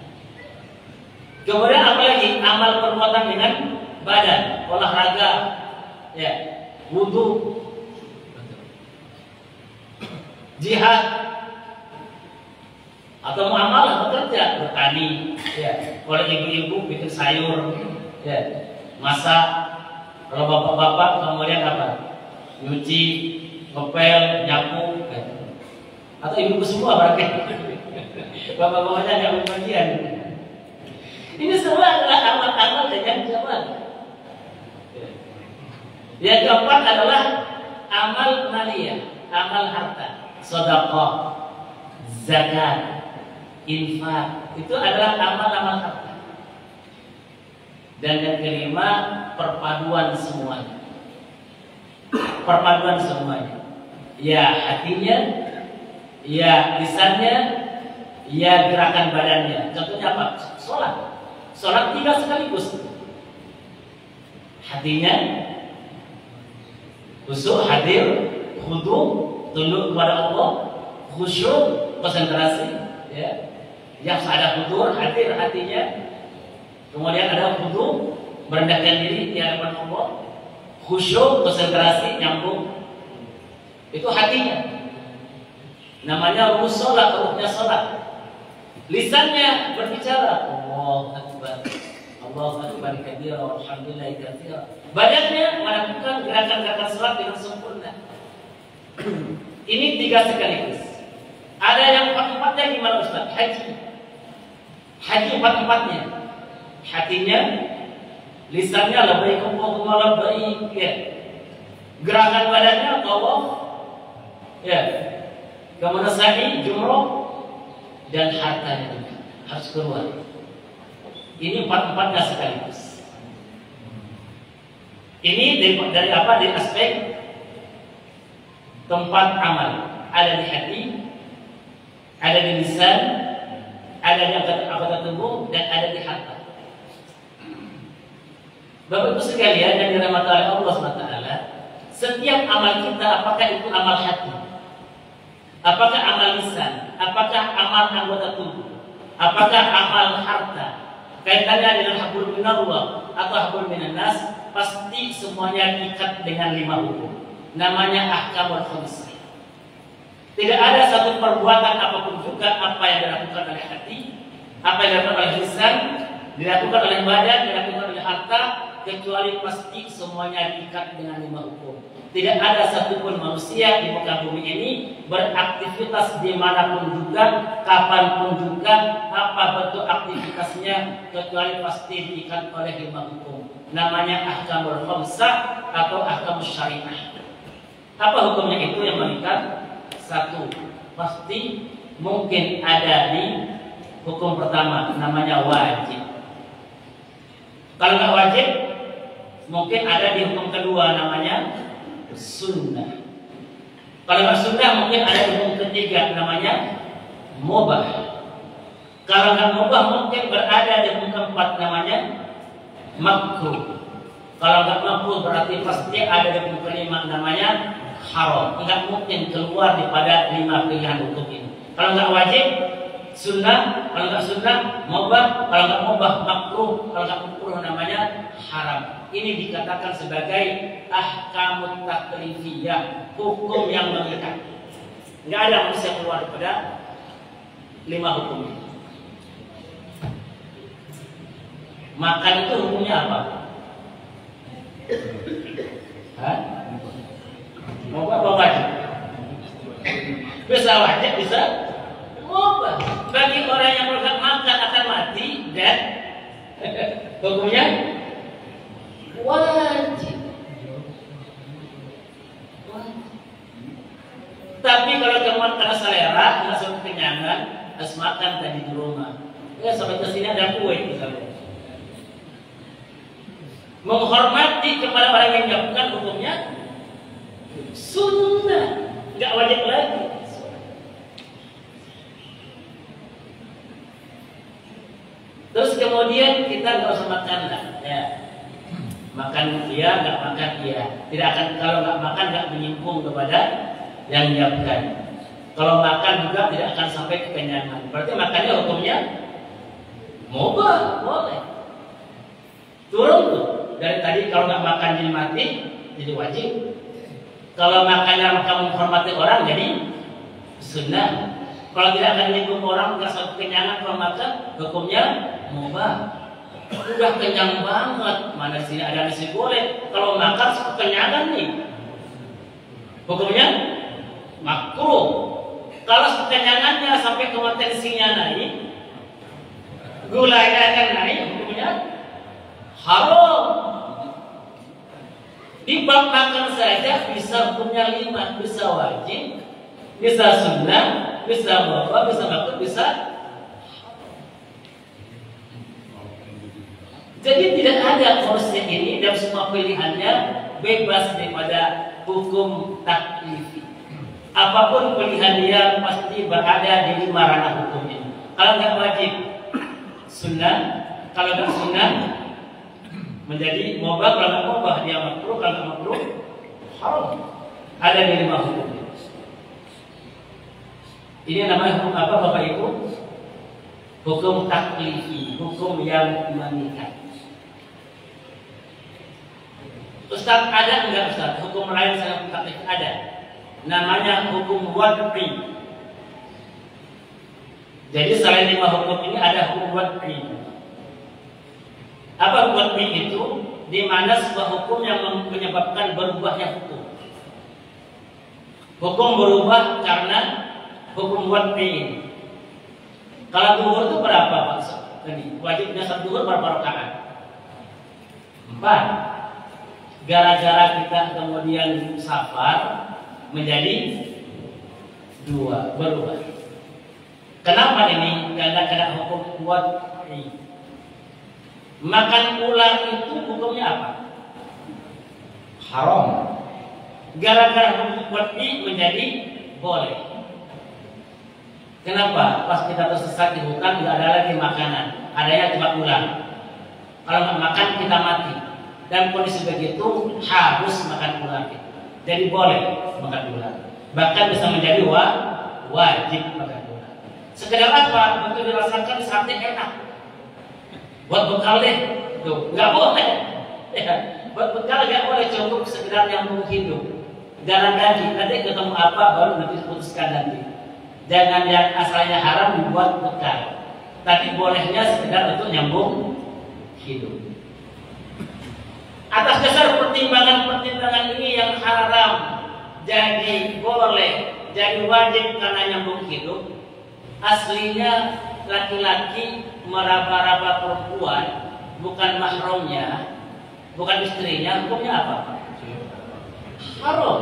Kemudian apa lagi? Amal perbuatan dengan badan, olahraga, ya, wudu, jihad, atau muamalah bekerja, bertani, ya. Kalau ibu-ibu bikin sayur, ya, masak. Kalau bapak-bapak kemudian apa? Nyuci, ngepel, nyapu, ya. Atau ibu semua berarti. Bapak-bapaknya nggak berbagian. Ini semua adalah amal-amal dengan jawaban. Yang keempat adalah amal maliyah, amal harta, sedekah, zakat, infak. Itu adalah amal-amal harta. Dan yang kelima, perpaduan semuanya. Perpaduan semuanya. Ya hatinya, ya lisannya, ya gerakan badannya. Contohnya apa? Sholat. Sholat 3 sekaligus. Hatinya khusyuk, hadir, khudu, tunduk kepada Allah, khusyuk, konsentrasi, ya. Yang ada hudur, hadir hatinya. Kemudian ada khudu, merendahkan diri di hadapan Allah, khusyuk, konsentrasi, nyambung. Itu hatinya. Namanya ruh sholat, ruhnya sholat. Lisannya berbicara, Allahu Akbar, Allahu Akbar kabira, walhamdulillah katsira. Badannya melakukan gerakan-gerakan sholat dengan sempurna. Ini 3 sekaligus. Ada yang 4-4-nya gimana Ustaz? Haji 4-4-nya. Hatinya, lisannya labbaik Allahumma labbaik, ya. Gerakan badannya tawaf, ya. Kemudian sa'i, jumrah, dan hartanya juga harus keluar. Ini 4-4-nya sekaligus. Ini dari apa? Dari aspek tempat amal. Ada di hati, ada di lisan, ada di anggota tubuh, dan ada di harta. Bapak Ibu sekalian yang dirahmati oleh Allah SWT, setiap amal kita, apakah itu amal hati, apakah amal lisan, apakah amal anggota tubuh, apakah amal harta, kaitannya dengan hablum minallah atau hablum minan-nas, pasti semuanya diikat dengan 5 hukum. Namanya ahkamul khamsah. Tidak ada satu perbuatan apapun juga, apa yang dilakukan oleh hati, apa yang dilakukan oleh lisan, dilakukan oleh badan, dilakukan oleh harta, kecuali pasti semuanya diikat dengan 5 hukum. Tidak ada satupun manusia di muka bumi ini beraktivitas dimanapun juga, kapanpun juga, apa bentuk aktivitasnya, kecuali pasti diikat oleh 5 hukum. Namanya ahkamul khamsah atau ahkamus syariah. Apa hukumnya itu yang mengikat? 1, pasti mungkin ada di hukum pertama, namanya wajib. Kalau nggak wajib, mungkin ada di hukum kedua, namanya sunnah. Kalau nggak sunnah, mungkin ada di hukum ketiga, namanya mubah. Kalau nggak mubah, mungkin berada di hukum keempat, namanya makruh. Kalau nggak makruh, berarti pasti ada di hukum kelima, namanya haram. Enggak mungkin keluar daripada 5 pilihan hukum ini. Kalau enggak wajib, sunnah. Kalau enggak sunnah, mubah. Kalau enggak mubah, makruh. Kalau enggak makruh, namanya haram. Ini dikatakan sebagai ahkamut taklifiyah, hukum yang mengikat. Enggak ada manusia keluar daripada 5 hukum ini. Makan itu hukumnya apa? Hah? Mau apa wajib? Bisa wajib, bisa mubah. Bagi orang yang berhak makan akan mati dan hukumnya wajib. Tapi kalau teman karena selera, nggak sampai kenyangan, harus makan tadi di rumah. Ya sampai ke sini ada kue misalnya. Menghormati kepada orang yang melakukan hukumnya sunnah, nggak wajib lagi. Terus kemudian kita nggak usah makan lah, ya. Makan iya, nggak makan iya. Tidak akan, kalau nggak makan nggak menyimpung kepada yang menyiapkan. Kalau makan juga tidak akan sampai kekenyangan. Berarti makannya hukumnya mubah, boleh. Turun tuh dari tadi kalau nggak makan jadi mati, jadi wajib. Kalau makannya kamu menghormati orang jadi sunnah. Kalau tidak akan menyinggung orang, nggak sampai kenyangan kalau makan, hukumnya mubah. Udah kenyang banget, mana sini ada nasi goreng. Kalau makan kekenyangan nih, hukumnya makruh. Kalau kekenyangannya sampai kompetensinya naik, gulanya akan naik, hukumnya haram. Di bab makan saja bisa hukumnya 5, bisa wajib, bisa sunnah, bisa mubah, bisa makruh, bisa. Jadi tidak ada kursi ini dan semua pilihannya bebas daripada hukum taklifi. Apapun pilihan dia pasti berada di 5 ranah hukum ini. Kalau nggak wajib sunnah, kalau nggak sunnah menjadi mubah, kalau nggak mubah dia makruh, kalau nggak makruh haram. Ada di 5 hukum. Ini namanya hukum apa Bapak Ibu? Hukum taklifi, hukum yang mengikat. Ustaz, ada enggak Ustaz? Hukum lain selain taklif? Ada. Namanya hukum wad'i. Jadi selain 5 hukum ini ada hukum wad'i. Apa wad'i itu? Di mana sebuah hukum yang menyebabkan berubahnya hukum. Hukum berubah karena hukum wad'i. Kalau zuhur itu berapa Pak? Wajibnya salat zuhur berapa rakaat? 4. Gara-gara kita kemudian safar menjadi 2, berubah. Kenapa ini? Karena kena hukum wad'i. Makan ular itu hukumnya apa? haram. Gara-gara hukum wad'i menjadi boleh. Kenapa? Pas kita tersesat di hutan tidak ada lagi makanan, adanya cuma ular. Kalau nggak makan kita mati. Dan kondisi begitu harus makan ular. Jadi boleh makan ular. Bahkan bisa menjadi wajib makan ular. Sekedar apa? Betul dirasakan sate enak. Buat bekal deh, tuh nggak boleh. Ya, buat bekal nggak boleh, cukup sekedar nyambung hidup. Jangan nanti ketemu apa baru nanti putuskan nanti. Jangan yang asalnya haram dibuat bekal. Tapi bolehnya sekedar untuk nyambung hidup. Atas dasar pertimbangan-pertimbangan ini yang haram jadi boleh, jadi wajib karena nyambung hidup. Aslinya laki-laki meraba-raba perempuan bukan mahramnya, bukan istrinya, hukumnya apa? Haram.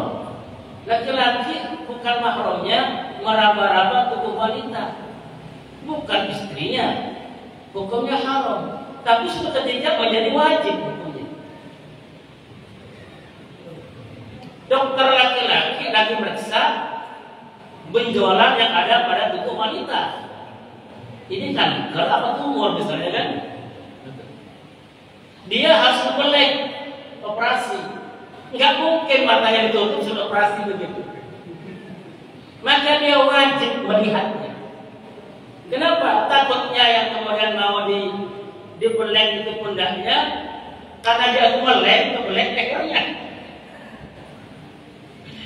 Laki-laki bukan mahramnya meraba-raba tubuh wanita, bukan istrinya, hukumnya haram. Tapi suatu ketika menjadi wajib hukumnya. Dokter laki-laki lagi meriksa benjolan yang ada pada tubuh wanita. Ini kanker apa tumor misalnya kan? Dia harus membelek, operasi. Nggak mungkin matanya ditutup sudah operasi begitu. Maka dia wajib melihatnya. Kenapa? Takutnya yang kemudian mau dibelek itu pundaknya, karena dia melek lehernya.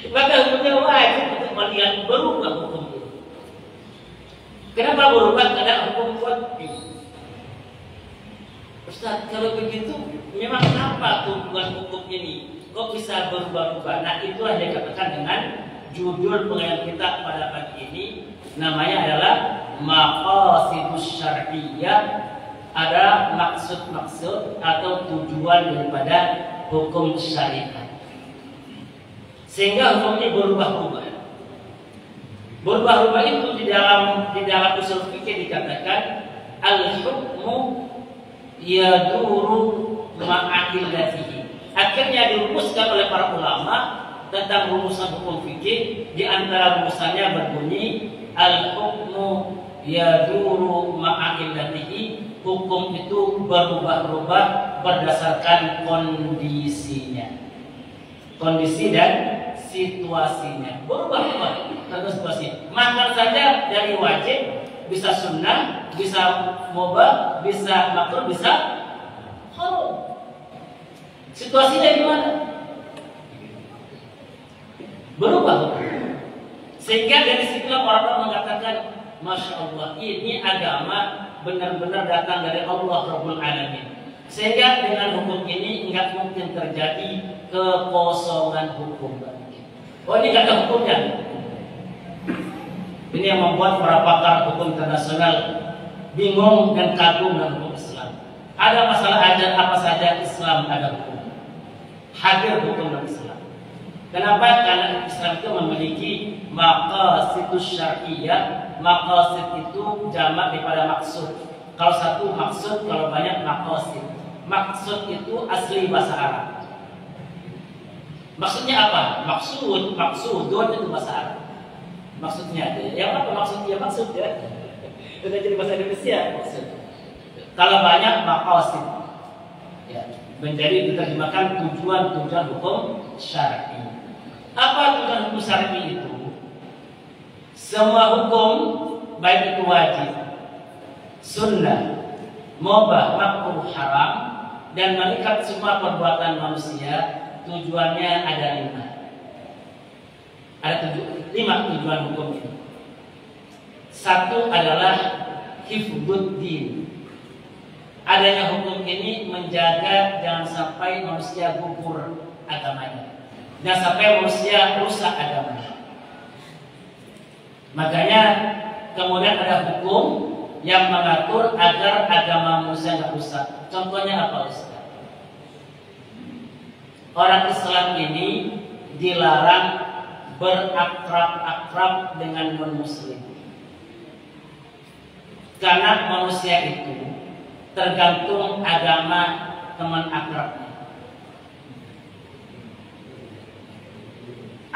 Maka hukumnya wajib untuk melihat, berubah hukumnya. Kenapa berubah? Karena hukum wajib. Ustaz, kalau begitu memang apa tujuan hukum ini? Kok bisa berubah-ubah? Nah, itulah yang dikatakan dengan judul pengajian kita pada pagi ini. Namanya adalah maqasidus syar'iyyah. Ada maksud-maksud atau tujuan daripada hukum syariat. Sehingga hukumnya berubah-ubah. Berubah-ubah itu di dalam usul fikih dikatakan al-hukmu yaduru ma'adillatihi. Akhirnya dirumuskan oleh para ulama tentang rumusan hukum fikih. Di antara rumusannya berbunyi al-hukmu yaduru ma'adillatihi. Hukum itu berubah-ubah berdasarkan kondisinya, kondisi dan situasinya. Berubah-ubah tergantung situasi. Makan saja dari wajib bisa sunnah, bisa mubah, bisa makruh, bisa haram. Situasinya gimana? Berubah. Sehingga dari situlah orang-orang mengatakan, Masya Allah, ini agama benar-benar datang dari Allah Rabbul Alamin. Sehingga dengan hukum ini nggak mungkin terjadi kekosongan hukum. Oh, ini nggak ada hukumnya. Ini yang membuat para pakar hukum internasional bingung dan kagum dengan hukum Islam. Ada masalah ajar apa saja Islam ada hukum. Hadir hukum dalam Islam. Kenapa? Karena Islam itu memiliki maqasidus syar'iyyah. Maqasid itu jamak daripada maksud. Kalau satu maksud, kalau banyak maqasid. Maksud itu asli bahasa Arab. Maksudnya apa? Maksudun itu bahasa Arab. Maksudnya yang apa maksudnya? Maksud ya. Sudah jadi bahasa Indonesia maksud. Kalau banyak maqasid. Ya, menjadi diterjemahkan tujuan-tujuan hukum syar'i. Apa tujuan hukum syar'i itu? Semua hukum baik itu wajib, sunnah, mubah, makruh, haram, dan mengikat semua perbuatan manusia, tujuannya ada 5. Ada 5 tujuan hukum ini. Satu adalah hifdzuddin. Adanya hukum ini menjaga jangan sampai manusia gugur agamanya, jangan sampai manusia rusak agamanya. Makanya kemudian ada hukum yang mengatur agar agama manusia tidak rusak. Contohnya apa, Ustaz? Orang Islam ini dilarang berakrab-akrab dengan non-muslim. Karena manusia itu tergantung agama teman akrabnya.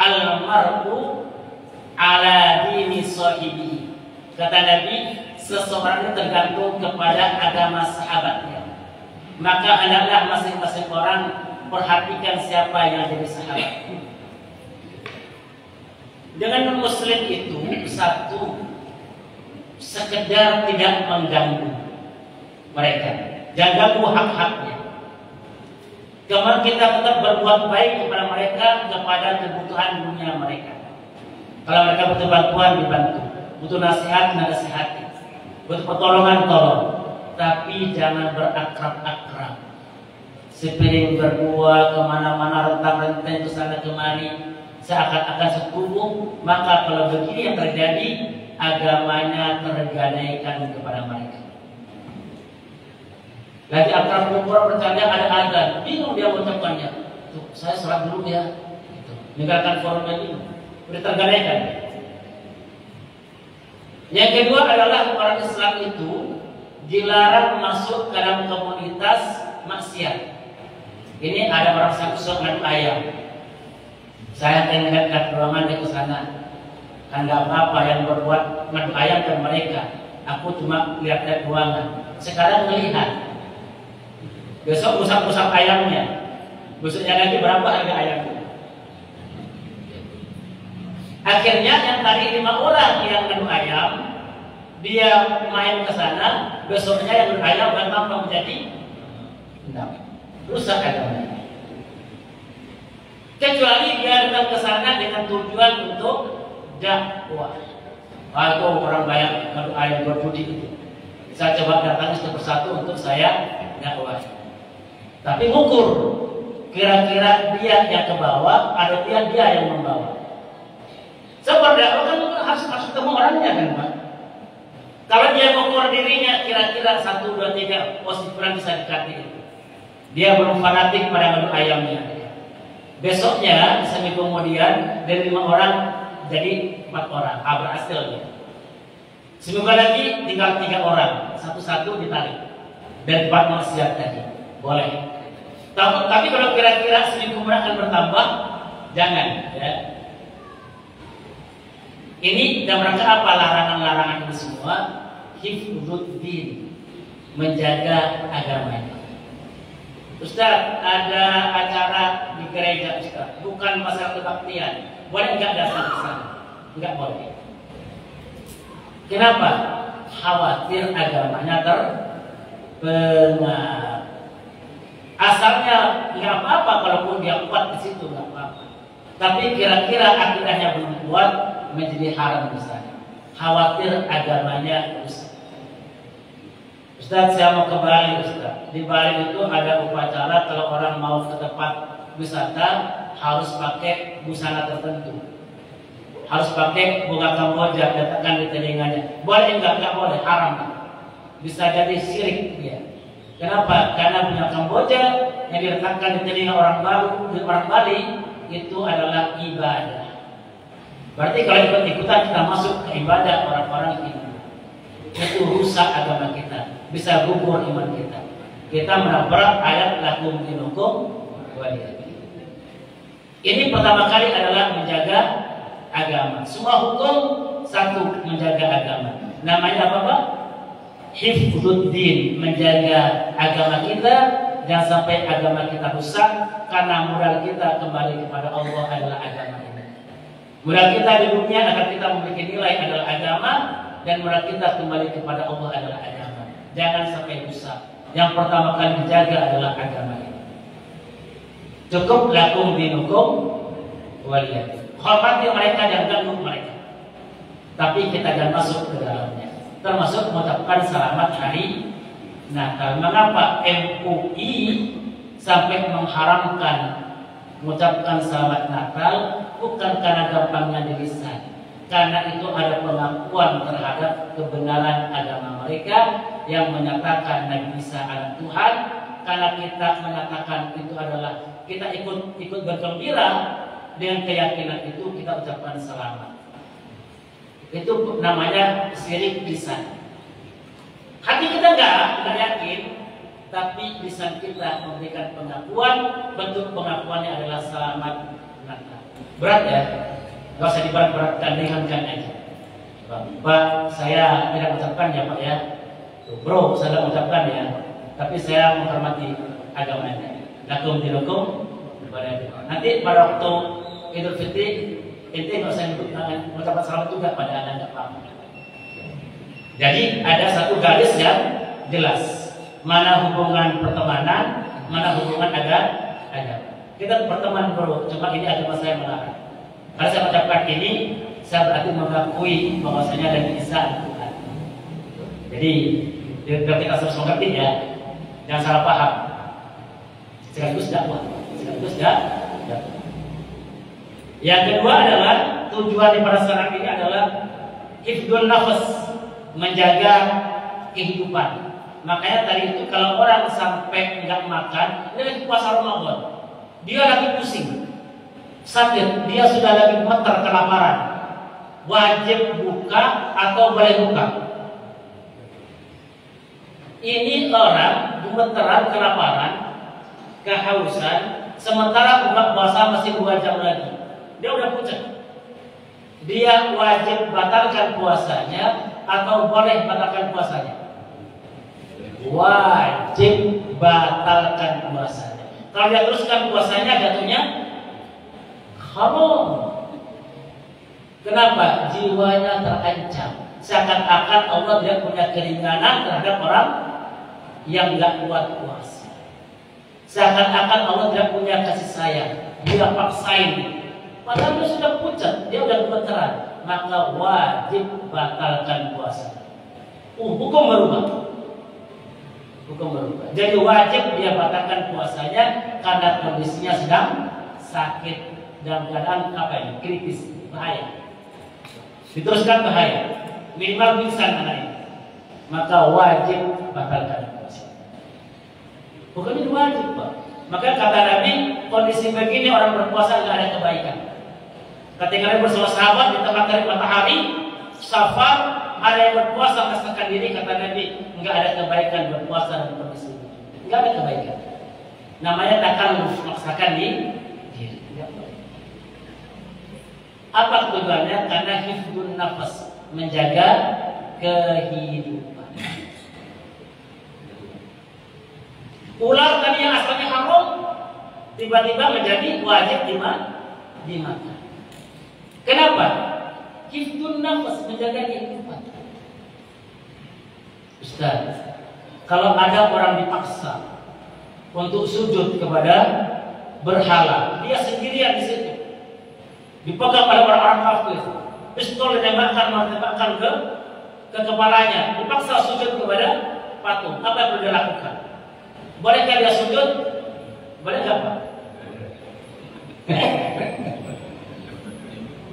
Al-mar'u ala dini sahibi. Kata Nabi, seseorang itu tergantung kepada agama sahabatnya. Maka hendaklah masing-masing orang perhatikan siapa yang jadi sahabat. Dengan muslim itu satu, sekedar tidak mengganggu mereka, jangan ganggu hak-haknya. Kemudian kita tetap berbuat baik kepada mereka, kepada kebutuhan dunia mereka. Kalau mereka butuh bantuan, dibantu. Butuh nasihat, nasihati. Butuh pertolongan, tolong. Tapi jangan berakrab-akrab. Sepiring berdua kemana-mana, rentang-rentang ke sana kemari, seakan-akan setubuh. Maka kalau begini yang terjadi, agamanya tergadaikan kepada mereka. Lagi akrab kumpul bercanda, ada azan, bingung dia mengucapkannya. Tuh, saya sholat dulu ya. Gitu. Meninggalkan forumnya ini, udah tergadaikan. Yang kedua adalah orang Islam itu dilarang masuk ke dalam komunitas maksiat. Ini ada orang satu madu ayam. Saya tengok ruangan di sana. Kan nggak apa-apa yang berbuat madu ayam ke mereka. Aku cuma lihat ruangan. Sekarang melihat. Besok usap-usap ayamnya. Besoknya lagi berapa harga ayamnya. Akhirnya yang tadi 5 orang yang madu ayam, dia main ke sana, besoknya yang madu ayam bertambah menjadi 6. Rusak agamanya. Kecuali dia datang ke sana dengan tujuan untuk dakwah. Atau orang banyak madu ayam berbudi itu. Saya coba datang satu persatu untuk saya dakwah. Tapi ngukur, kira-kira dia yang ke bawah atau dia yang membawa. Sebab dakwah kan harus ketemu orangnya kan Pak. Kalau dia mengukur dirinya kira-kira 1, 2, 3 kurang bisa dikati. Dia belum fanatik pada madu ayamnya. Besoknya seminggu kemudian dari 5 orang jadi 4 orang. Berhasil dia. Seminggu lagi tinggal 3 orang, satu-satu ditarik dan 4 maksiat tadi. Boleh. Tapi kalau kira-kira seminggu kemudian akan bertambah, jangan ya. Ini dalam rangka apa larangan-larangan ini semua? Hifdzuddin, menjaga agamanya. Ustaz, ada acara di gereja Ustaz, bukan masalah kebaktian. Boleh enggak datang ke sana? Enggak boleh. Kenapa? Khawatir agamanya terpengaruh. Asalnya nggak apa-apa kalaupun dia kuat di situ, nggak apa-apa. Tapi kira-kira akidahnya belum kuat, menjadi haram di sana. Khawatir agamanya rusak. Ustaz, saya mau ke Bali Ustaz. Di Bali itu ada upacara kalau orang mau ke tempat wisata harus pakai busana tertentu. Harus pakai bunga kamboja letakkan di telinganya. Boleh enggak? Enggak boleh, haram. Bisa jadi syirik dia. Kenapa? Karena bunga kamboja yang diletakkan di telinga orang Bali itu adalah ibadah. Berarti kalau ikut-ikutan kita masuk ke ibadah orang-orang ini, itu rusak agama kita, bisa gugur iman kita. Kita menabrak ayat lakum dinukum waliyadin. Ini pertama kali adalah menjaga agama. Semua hukum satu, menjaga agama. Namanya apa Pak? Hifdzuddin, menjaga agama kita, jangan sampai agama kita rusak karena modal kita kembali kepada Allah adalah agama ini. Modal kita di dunia agar kita memiliki nilai adalah agama, dan modal kita kembali kepada Allah adalah agama. Jangan sampai rusak. Yang pertama kali dijaga adalah agama ini. Cukup lakum dinukum waliyadin. Hormati mereka, jangan ganggu mereka. Tapi kita jangan masuk ke dalamnya. Termasuk mengucapkan selamat hari Natal. Mengapa MUI sampai mengharamkan mengucapkan selamat Natal? Bukan karena gampangnya di lisan, karena itu ada pengakuan terhadap kebenaran agama mereka yang menyatakan Nabi Isa adalah Tuhan. Karena kita menyatakan itu adalah kita ikut bergembira dengan keyakinan itu, kita ucapkan selamat. Itu namanya syirik lisan. Hati kita enggak yakin, tapi lisan kita memberikan pengakuan. Bentuk pengakuannya adalah selamat Natal. Berat ya, nggak usah diberat-beratkan, ringankan aja. Pak, saya tidak mengucapkan ya Pak ya. Bro, saya tidak mengucapkan ya. Tapi saya menghormati agamanya. Lakum dinukum. Nanti pada waktu Idul Fitri, ente nggak usah mengucapkan selamat juga pada anak Pak. Jadi ada satu garis yang jelas. Mana hubungan pertemanan, mana hubungan agama. Kita berteman bro, cuma ini agama saya melarang. Kalau saya mengucapkan ini, saya berarti mengakui bahwasanya ada Isa Tuhan. Jadi kita harus mengerti ya, jangan salah paham. Sekaligus dakwah, sekaligus dakwah. Yang kedua adalah tujuan daripada sekarang ini adalah hifdzun nafas, menjaga kehidupan. Makanya tadi itu kalau orang sampai nggak makan, ini lagi puasa Ramadan, dia lagi pusing, sakit, dia sudah lagi gemetar kelaparan, wajib buka atau boleh buka? Ini orang gemeteran kelaparan, kehausan, sementara buka puasa masih 2 jam lagi, dia udah pucat. Dia wajib batalkan puasanya atau boleh batalkan puasanya? Wajib batalkan puasanya. Kalau dia teruskan puasanya jatuhnya haram. Kenapa? Jiwanya terancam. Seakan-akan Allah tidak punya keringanan terhadap orang yang nggak kuat puasa. Seakan-akan Allah tidak punya kasih sayang. Dia paksain. Padahal dia sudah pucat, dia sudah gemeteran. Maka wajib batalkan puasa. Hukum berubah. Hukum berubah. Jadi wajib dia batalkan puasanya karena kondisinya sedang sakit dalam keadaan apa ini? Kritis, bahaya. Diteruskan bahaya, minimal pingsan anak ini. Maka wajib batalkan puasa. Bukannya wajib Pak. Maka kata Nabi, kondisi begini orang berpuasa nggak ada kebaikan. Ketika Nabi bersama sahabat di tempat terik matahari, safar, ada yang berpuasa merasakan diri, kata Nabi, nggak ada kebaikan berpuasa dalam kondisi ini. Nggak ada kebaikan. Namanya takkan memaksakan diri. Apa tujuannya? Karena hifdzun nafas, menjaga kehidupan. Ular tadi yang asalnya haram, tiba-tiba menjadi wajib dimakan. Kenapa? Hifdzun nafas, menjaga kehidupan. Ustaz, kalau ada orang dipaksa untuk sujud kepada berhala, dia sendirian di situ, dipegang oleh orang-orang kafir, pistol ditembakkan ke kepalanya, dipaksa sujud kepada patung, apa yang perlu dia lakukan? Bolehkah dia sujud? Boleh nggak Pak?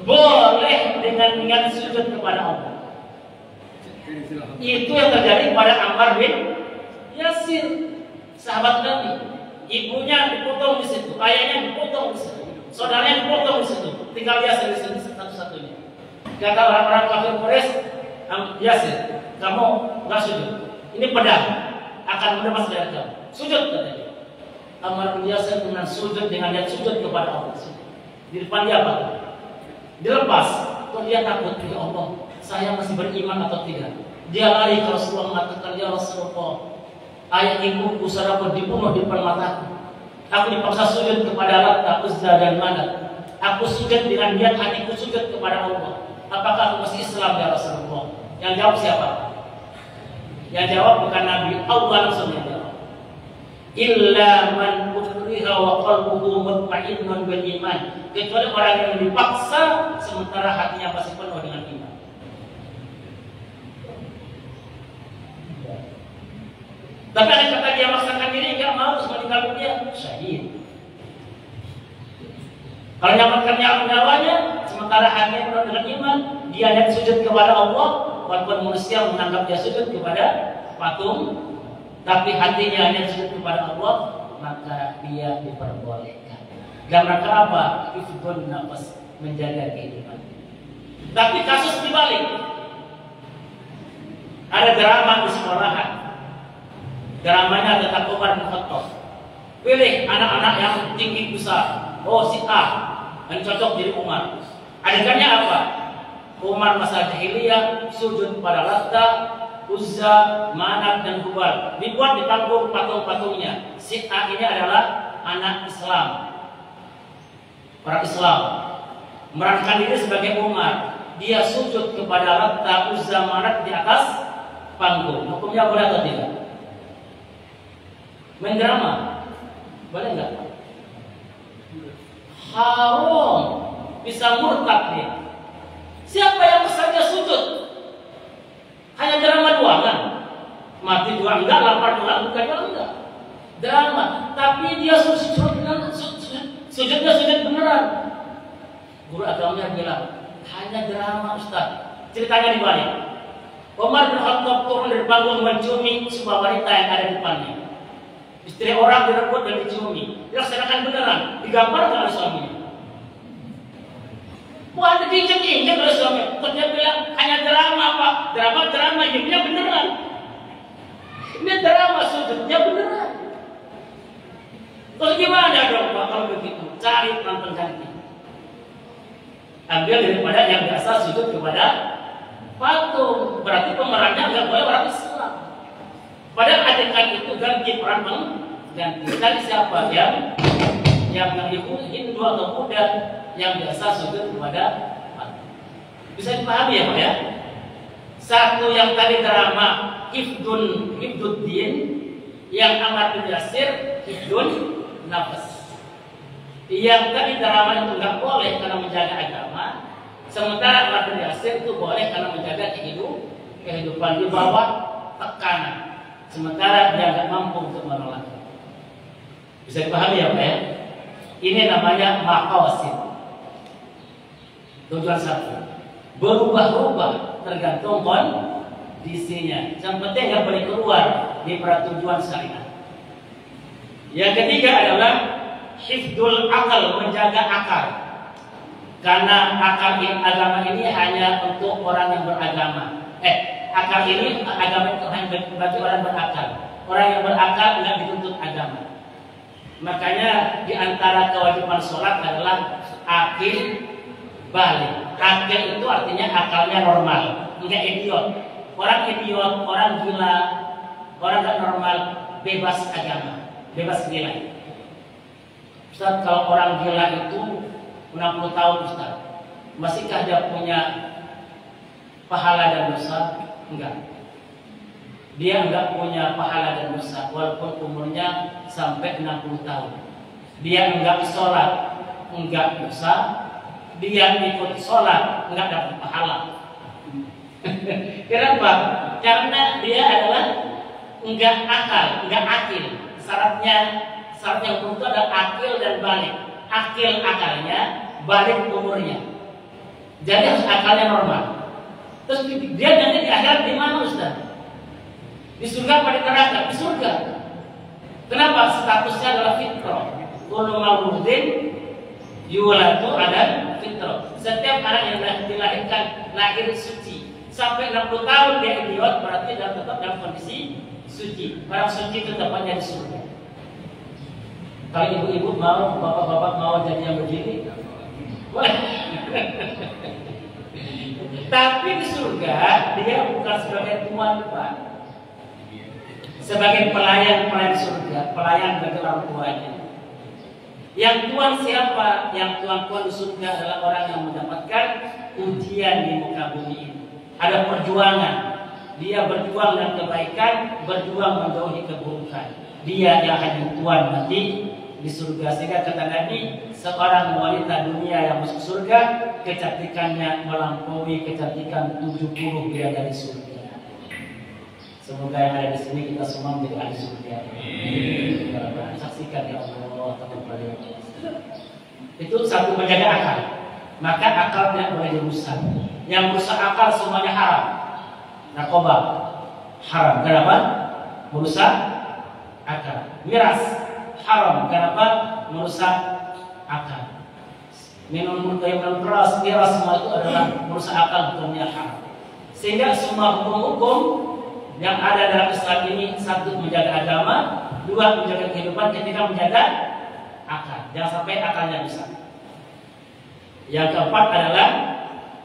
Boleh dengan sujud kepada Allah. Itu yang terjadi pada Ammar bin Yasir, sahabat Nabi. Ibunya dipotong di situ, ayahnya dipotong di situ, saudaranya dipotong di situ, tinggal Yasir di sini satu-satunya. Kata orang-orang kafir Quraisy, Yasir, kamu nggak sujud. Ini pedang akan menebas leher kamu. Sujud katanya. Ammar bin Yasir dengan sujud, dengan dia sujud kepada Allah. Di depan dia apa? Dilepas. Kok dia takut? Ya Allah, saya masih beriman atau tidak? Dia lari ke Rasulullah mengatakan, ya Rasulullah, ayah ibuku saudaraku dibunuh di depan mataku. Aku dipaksa sujud kepada Lat, Uzza dan Manat. Aku sujud dengan niat hatiku sujud kepada Allah. Apakah aku masih Islam ya Rasulullah? Yang jawab siapa? Yang jawab bukan Nabi, Allah langsung yang jawab. Illa man ukriha wa qalbuhu mutmainnun bil iman. Kecuali orang yang dipaksa sementara hatinya masih penuh dengan iman. Tapi ada kata dia maksakan diri, enggak mau terus meninggal dunia, syahid. Kalau nyamankan nyawanya, sementara hatinya penuh dengan iman, dia hanya sujud kepada Allah, walaupun manusia menganggap dia sujud kepada patung, tapi hatinya hanya sujud kepada Allah, maka dia diperbolehkan. Dalam rangka apa? Hifdzun nafas, menjaga kehidupan. Tapi kasus dibalik. Ada drama di sekolahan. Dramanya ada Umar bin Khattab. Pilih anak-anak yang tinggi besar. Oh si A, Dan cocok jadi Umar. Adegannya apa? Umar masa jahiliyah sujud pada Latta, Uzza, Manat dan Hubal. Dibuat di panggung patung-patungnya. Si A ini adalah anak Islam, orang Islam, merankan diri sebagai Umar. Dia sujud kepada Latta, Uzza, Manat di atas panggung. Hukumnya boleh atau tidak? Main drama boleh nggak? Haram, bisa murtad dia. Siapa yang saja sujud? Hanya drama doang kan? Mati doang enggak, lapar doang bukan doang enggak. Drama, tapi dia sujudnya sujud beneran. Guru agamanya bilang hanya drama Ustaz. Ceritanya dibalik. Umar bin Khattab turun dari panggung menciumi sebuah wanita yang ada di depannya. Istri orang direbut dan diciumi. Dilaksanakan beneran, digambarkan oleh suaminya. Wah, diinjek-injek oleh suami. Terus dia bilang hanya drama Pak. Drama, hidupnya beneran. Ini drama, sujudnya beneran. Terus gimana dong Pak kalau begitu? Cari penonton cantik. Ambil daripada yang biasa sujud kepada patung. Berarti pemerannya nggak boleh orang Islam. Pada adegan itu ganti peran mengganti. Dari siapa yang Hindu atau Buddha yang biasa sujud kepada patung. Bisa dipahami ya Pak ya? Satu yang tadi drama hifduddin, yang amat Yasir hifdun nafas. Yang tadi drama itu nggak boleh karena menjaga agama, sementara amat Yasir itu boleh karena menjaga kehidupan di bawah tekanan. Sementara dia nggak mampu untuk menolak. Bisa dipahami ya Pak ya? Ini namanya maqasid. Tujuan satu. Berubah-ubah tergantung kondisinya. Yang penting nggak boleh keluar di peratujuan syariat. Yang ketiga adalah hifdul akal, menjaga akal. Karena akal agama ini hanya untuk orang yang beragama. Akal ini agama itu hanya bagi orang berakal. Orang yang berakal tidak dituntut agama. Makanya di antara kewajiban sholat adalah akil balik. Akil itu artinya akalnya normal, enggak idiot. Orang idiot, orang gila, orang nggak normal, bebas agama, bebas nilai. Ustaz, kalau orang gila itu 60 tahun Ustaz, masihkah dia punya pahala dan dosa? Enggak. Dia enggak punya pahala dan dosa walaupun umurnya sampai 60 tahun. Dia enggak sholat, enggak dosa. Dia ikut sholat, enggak dapat pahala. Kenapa? Karena dia adalah enggak akal, enggak akil. Syaratnya untuk itu adalah akil dan balik. Akil akalnya, balik umurnya. Jadi harus akalnya normal. Terus dia nanti di akhirat di mana Ustaz? Di surga apa di neraka? Di surga. Kenapa? Statusnya adalah fitrah. Kullu mauludin yuladu ala fitrah. Setiap anak yang dilahirkan lahir suci. Sampai 60 tahun dia idiot, berarti dia tetap dalam kondisi suci. Orang suci itu tempatnya di surga. Kalau ibu-ibu mau, bapak-bapak mau jadi yang begini, boleh. Tapi di surga dia bukan sebagai tuan Pak, sebagai pelayan surga, pelayan bagi orang tuanya. Yang tuan siapa? Yang tuan di surga adalah orang yang mendapatkan ujian di muka bumi ini. Ada perjuangan, dia berjuang dan kebaikan, berjuang menjauhi keburukan. Dia yang jadi tuan nanti di surga. Sehingga kata Nabi, seorang wanita dunia yang masuk surga, kecantikannya melampaui kecantikan 70 bidadari surga. Semoga yang ada di sini kita semua menjadi ahli surga. Saksikan ya Allah. Itu satu, menjaga akal. Maka akal tidak boleh dirusak. Yang merusak akal semuanya haram. Narkoba haram. Kenapa? Merusak akal. Miras haram. Kenapa? Merusak akal. Minum keras, miras, semua itu adalah merusak akal, hukumnya haram. Sehingga semua hukum-hukum yang ada dalam Islam ini, satu menjaga agama, dua menjaga kehidupan, ketiga menjaga akal. Jangan sampai akalnya rusak. Yang keempat adalah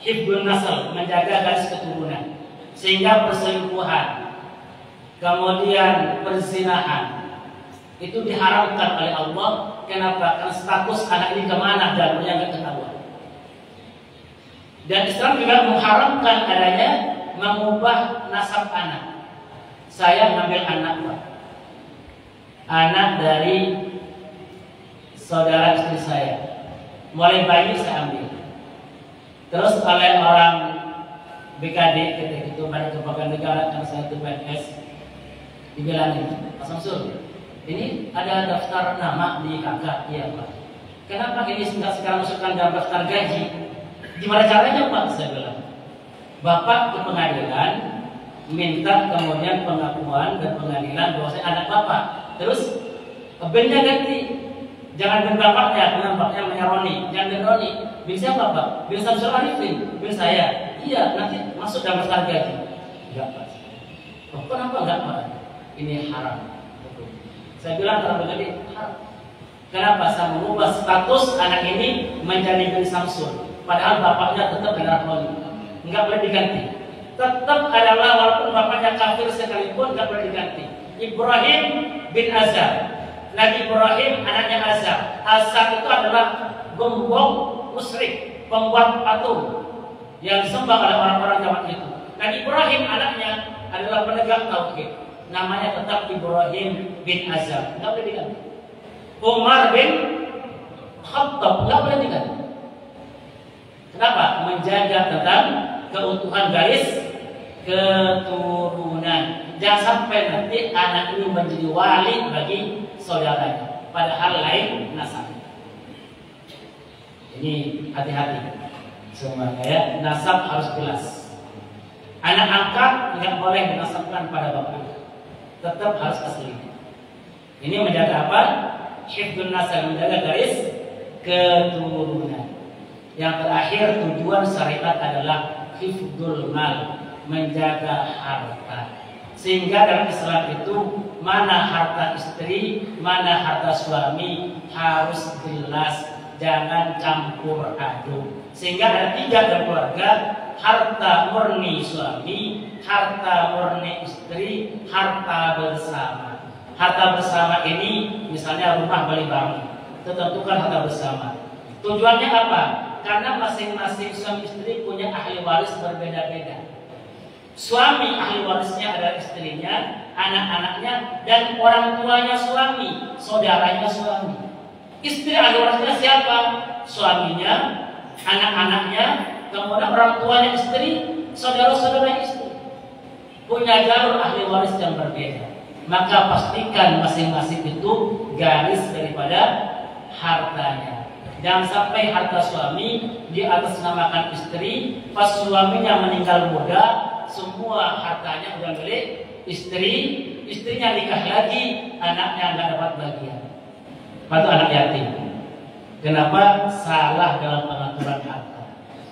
hifdzun nasl, menjaga garis keturunan. Sehingga perselingkuhan, kemudian perzinahan itu diharamkan oleh Allah. Kenapa? Karena status anak ini kemana jalurnya nggak ketahuan. Dan Islam juga mengharamkan adanya mengubah nasab anak. Saya mengambil anak, Pak. Anak dari saudara istri saya. Mulai bayi saya ambil. Terus oleh orang BKD ketika itu pada Kepegawaian Negara karena saya itu PNS dibilangin, Mas Samsul, ini ada daftar nama di kakak, iya Pak. Kenapa ini sekarang masukkan dalam daftar gaji? Gimana caranya Pak? Saya bilang, Bapak ke pengadilan minta kemudian pengakuan dan pengadilan bahwa saya anak Bapak. Terus bennya ganti, jangan ben bapaknya, dengan bapaknya menyaroni, jangan ben Roni. Bin siapa Pak? Bin Samsul Arifin, bin saya. Iya, nanti masuk dalam daftar gaji. Enggak Pak. Oh, kenapa enggak Pak? Ini haram. Saya bilang kalau begini haram. Kenapa? Saya mengubah status anak ini menjadi bin Samsul. Padahal bapaknya tetap adalah wali, enggak boleh diganti. Tetap adalah walaupun bapaknya kafir sekalipun enggak boleh diganti. Ibrahim bin Azar, Nabi Ibrahim anaknya Azar. Azar itu adalah gembong musyrik, pembuat patung yang disembah oleh orang-orang zaman itu. Nabi Ibrahim anaknya adalah penegak tauhid. Namanya tetap Ibrahim bin Azar, enggak boleh diganti. Umar bin Khattab enggak boleh diganti. Kenapa? Menjaga tentang keutuhan garis keturunan. Jangan sampai nanti anak ini menjadi wali bagi saudaranya, padahal lain nasab. Ini hati-hati semuanya ya. Nasab harus jelas. Anak angkat tidak boleh dinasabkan pada bapak, tetap harus asli. Ini menjaga apa? Hifdzun nasab, menjaga garis keturunan. Yang terakhir, tujuan syariat adalah hifdzul mal, menjaga harta. Sehingga dalam Islam itu mana harta istri, mana harta suami harus jelas, jangan campur aduk. Sehingga ada 3 dalam keluarga: harta murni suami, harta murni istri, harta bersama. Harta bersama ini misalnya rumah beli bangun, tentukan harta bersama. Tujuannya apa? Karena masing-masing suami istri punya ahli waris berbeda-beda. Suami ahli warisnya adalah istrinya, anak-anaknya, dan orang tuanya suami, saudaranya suami. Istri ahli warisnya siapa? Suaminya, anak-anaknya, kemudian orang tuanya istri, saudara-saudara istri. Punya jalur ahli waris yang berbeda. Maka pastikan masing-masing itu garis daripada hartanya. Jangan sampai harta suami di atas namakan istri, pas suaminya meninggal muda, semua hartanya udah milik istri, istrinya nikah lagi, anaknya nggak dapat bagian. Atau anak yatim. Kenapa? Salah dalam pengaturan harta.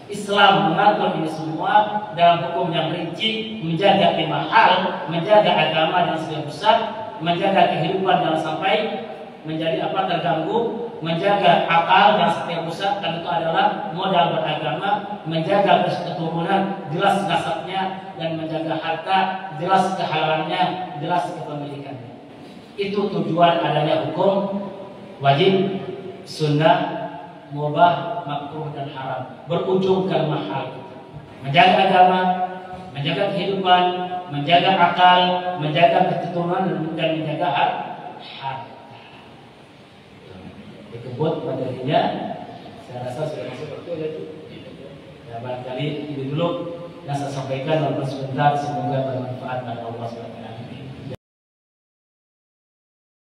Islam mengatur ini semua dalam hukum yang rinci, menjaga 5 hal, menjaga agama yang sedang besar, menjaga kehidupan jangan sampai menjadi terganggu, menjaga akal yang setiap rusak, dan itu adalah modal beragama, menjaga keturunan jelas nasabnya, dan menjaga harta jelas kehalalannya, jelas kepemilikannya. Itu tujuan adanya hukum wajib, sunnah, mubah, makruh, dan haram. Berujung ke mahal, menjaga agama, menjaga kehidupan, menjaga akal, menjaga keturunan, dan menjaga harta. Dikebut materinya, saya rasa sudah masuk waktu ya. Ya, barangkali ini dulu yang saya sampaikan, walaupun sebentar, semoga bermanfaat bagi Allah SWT.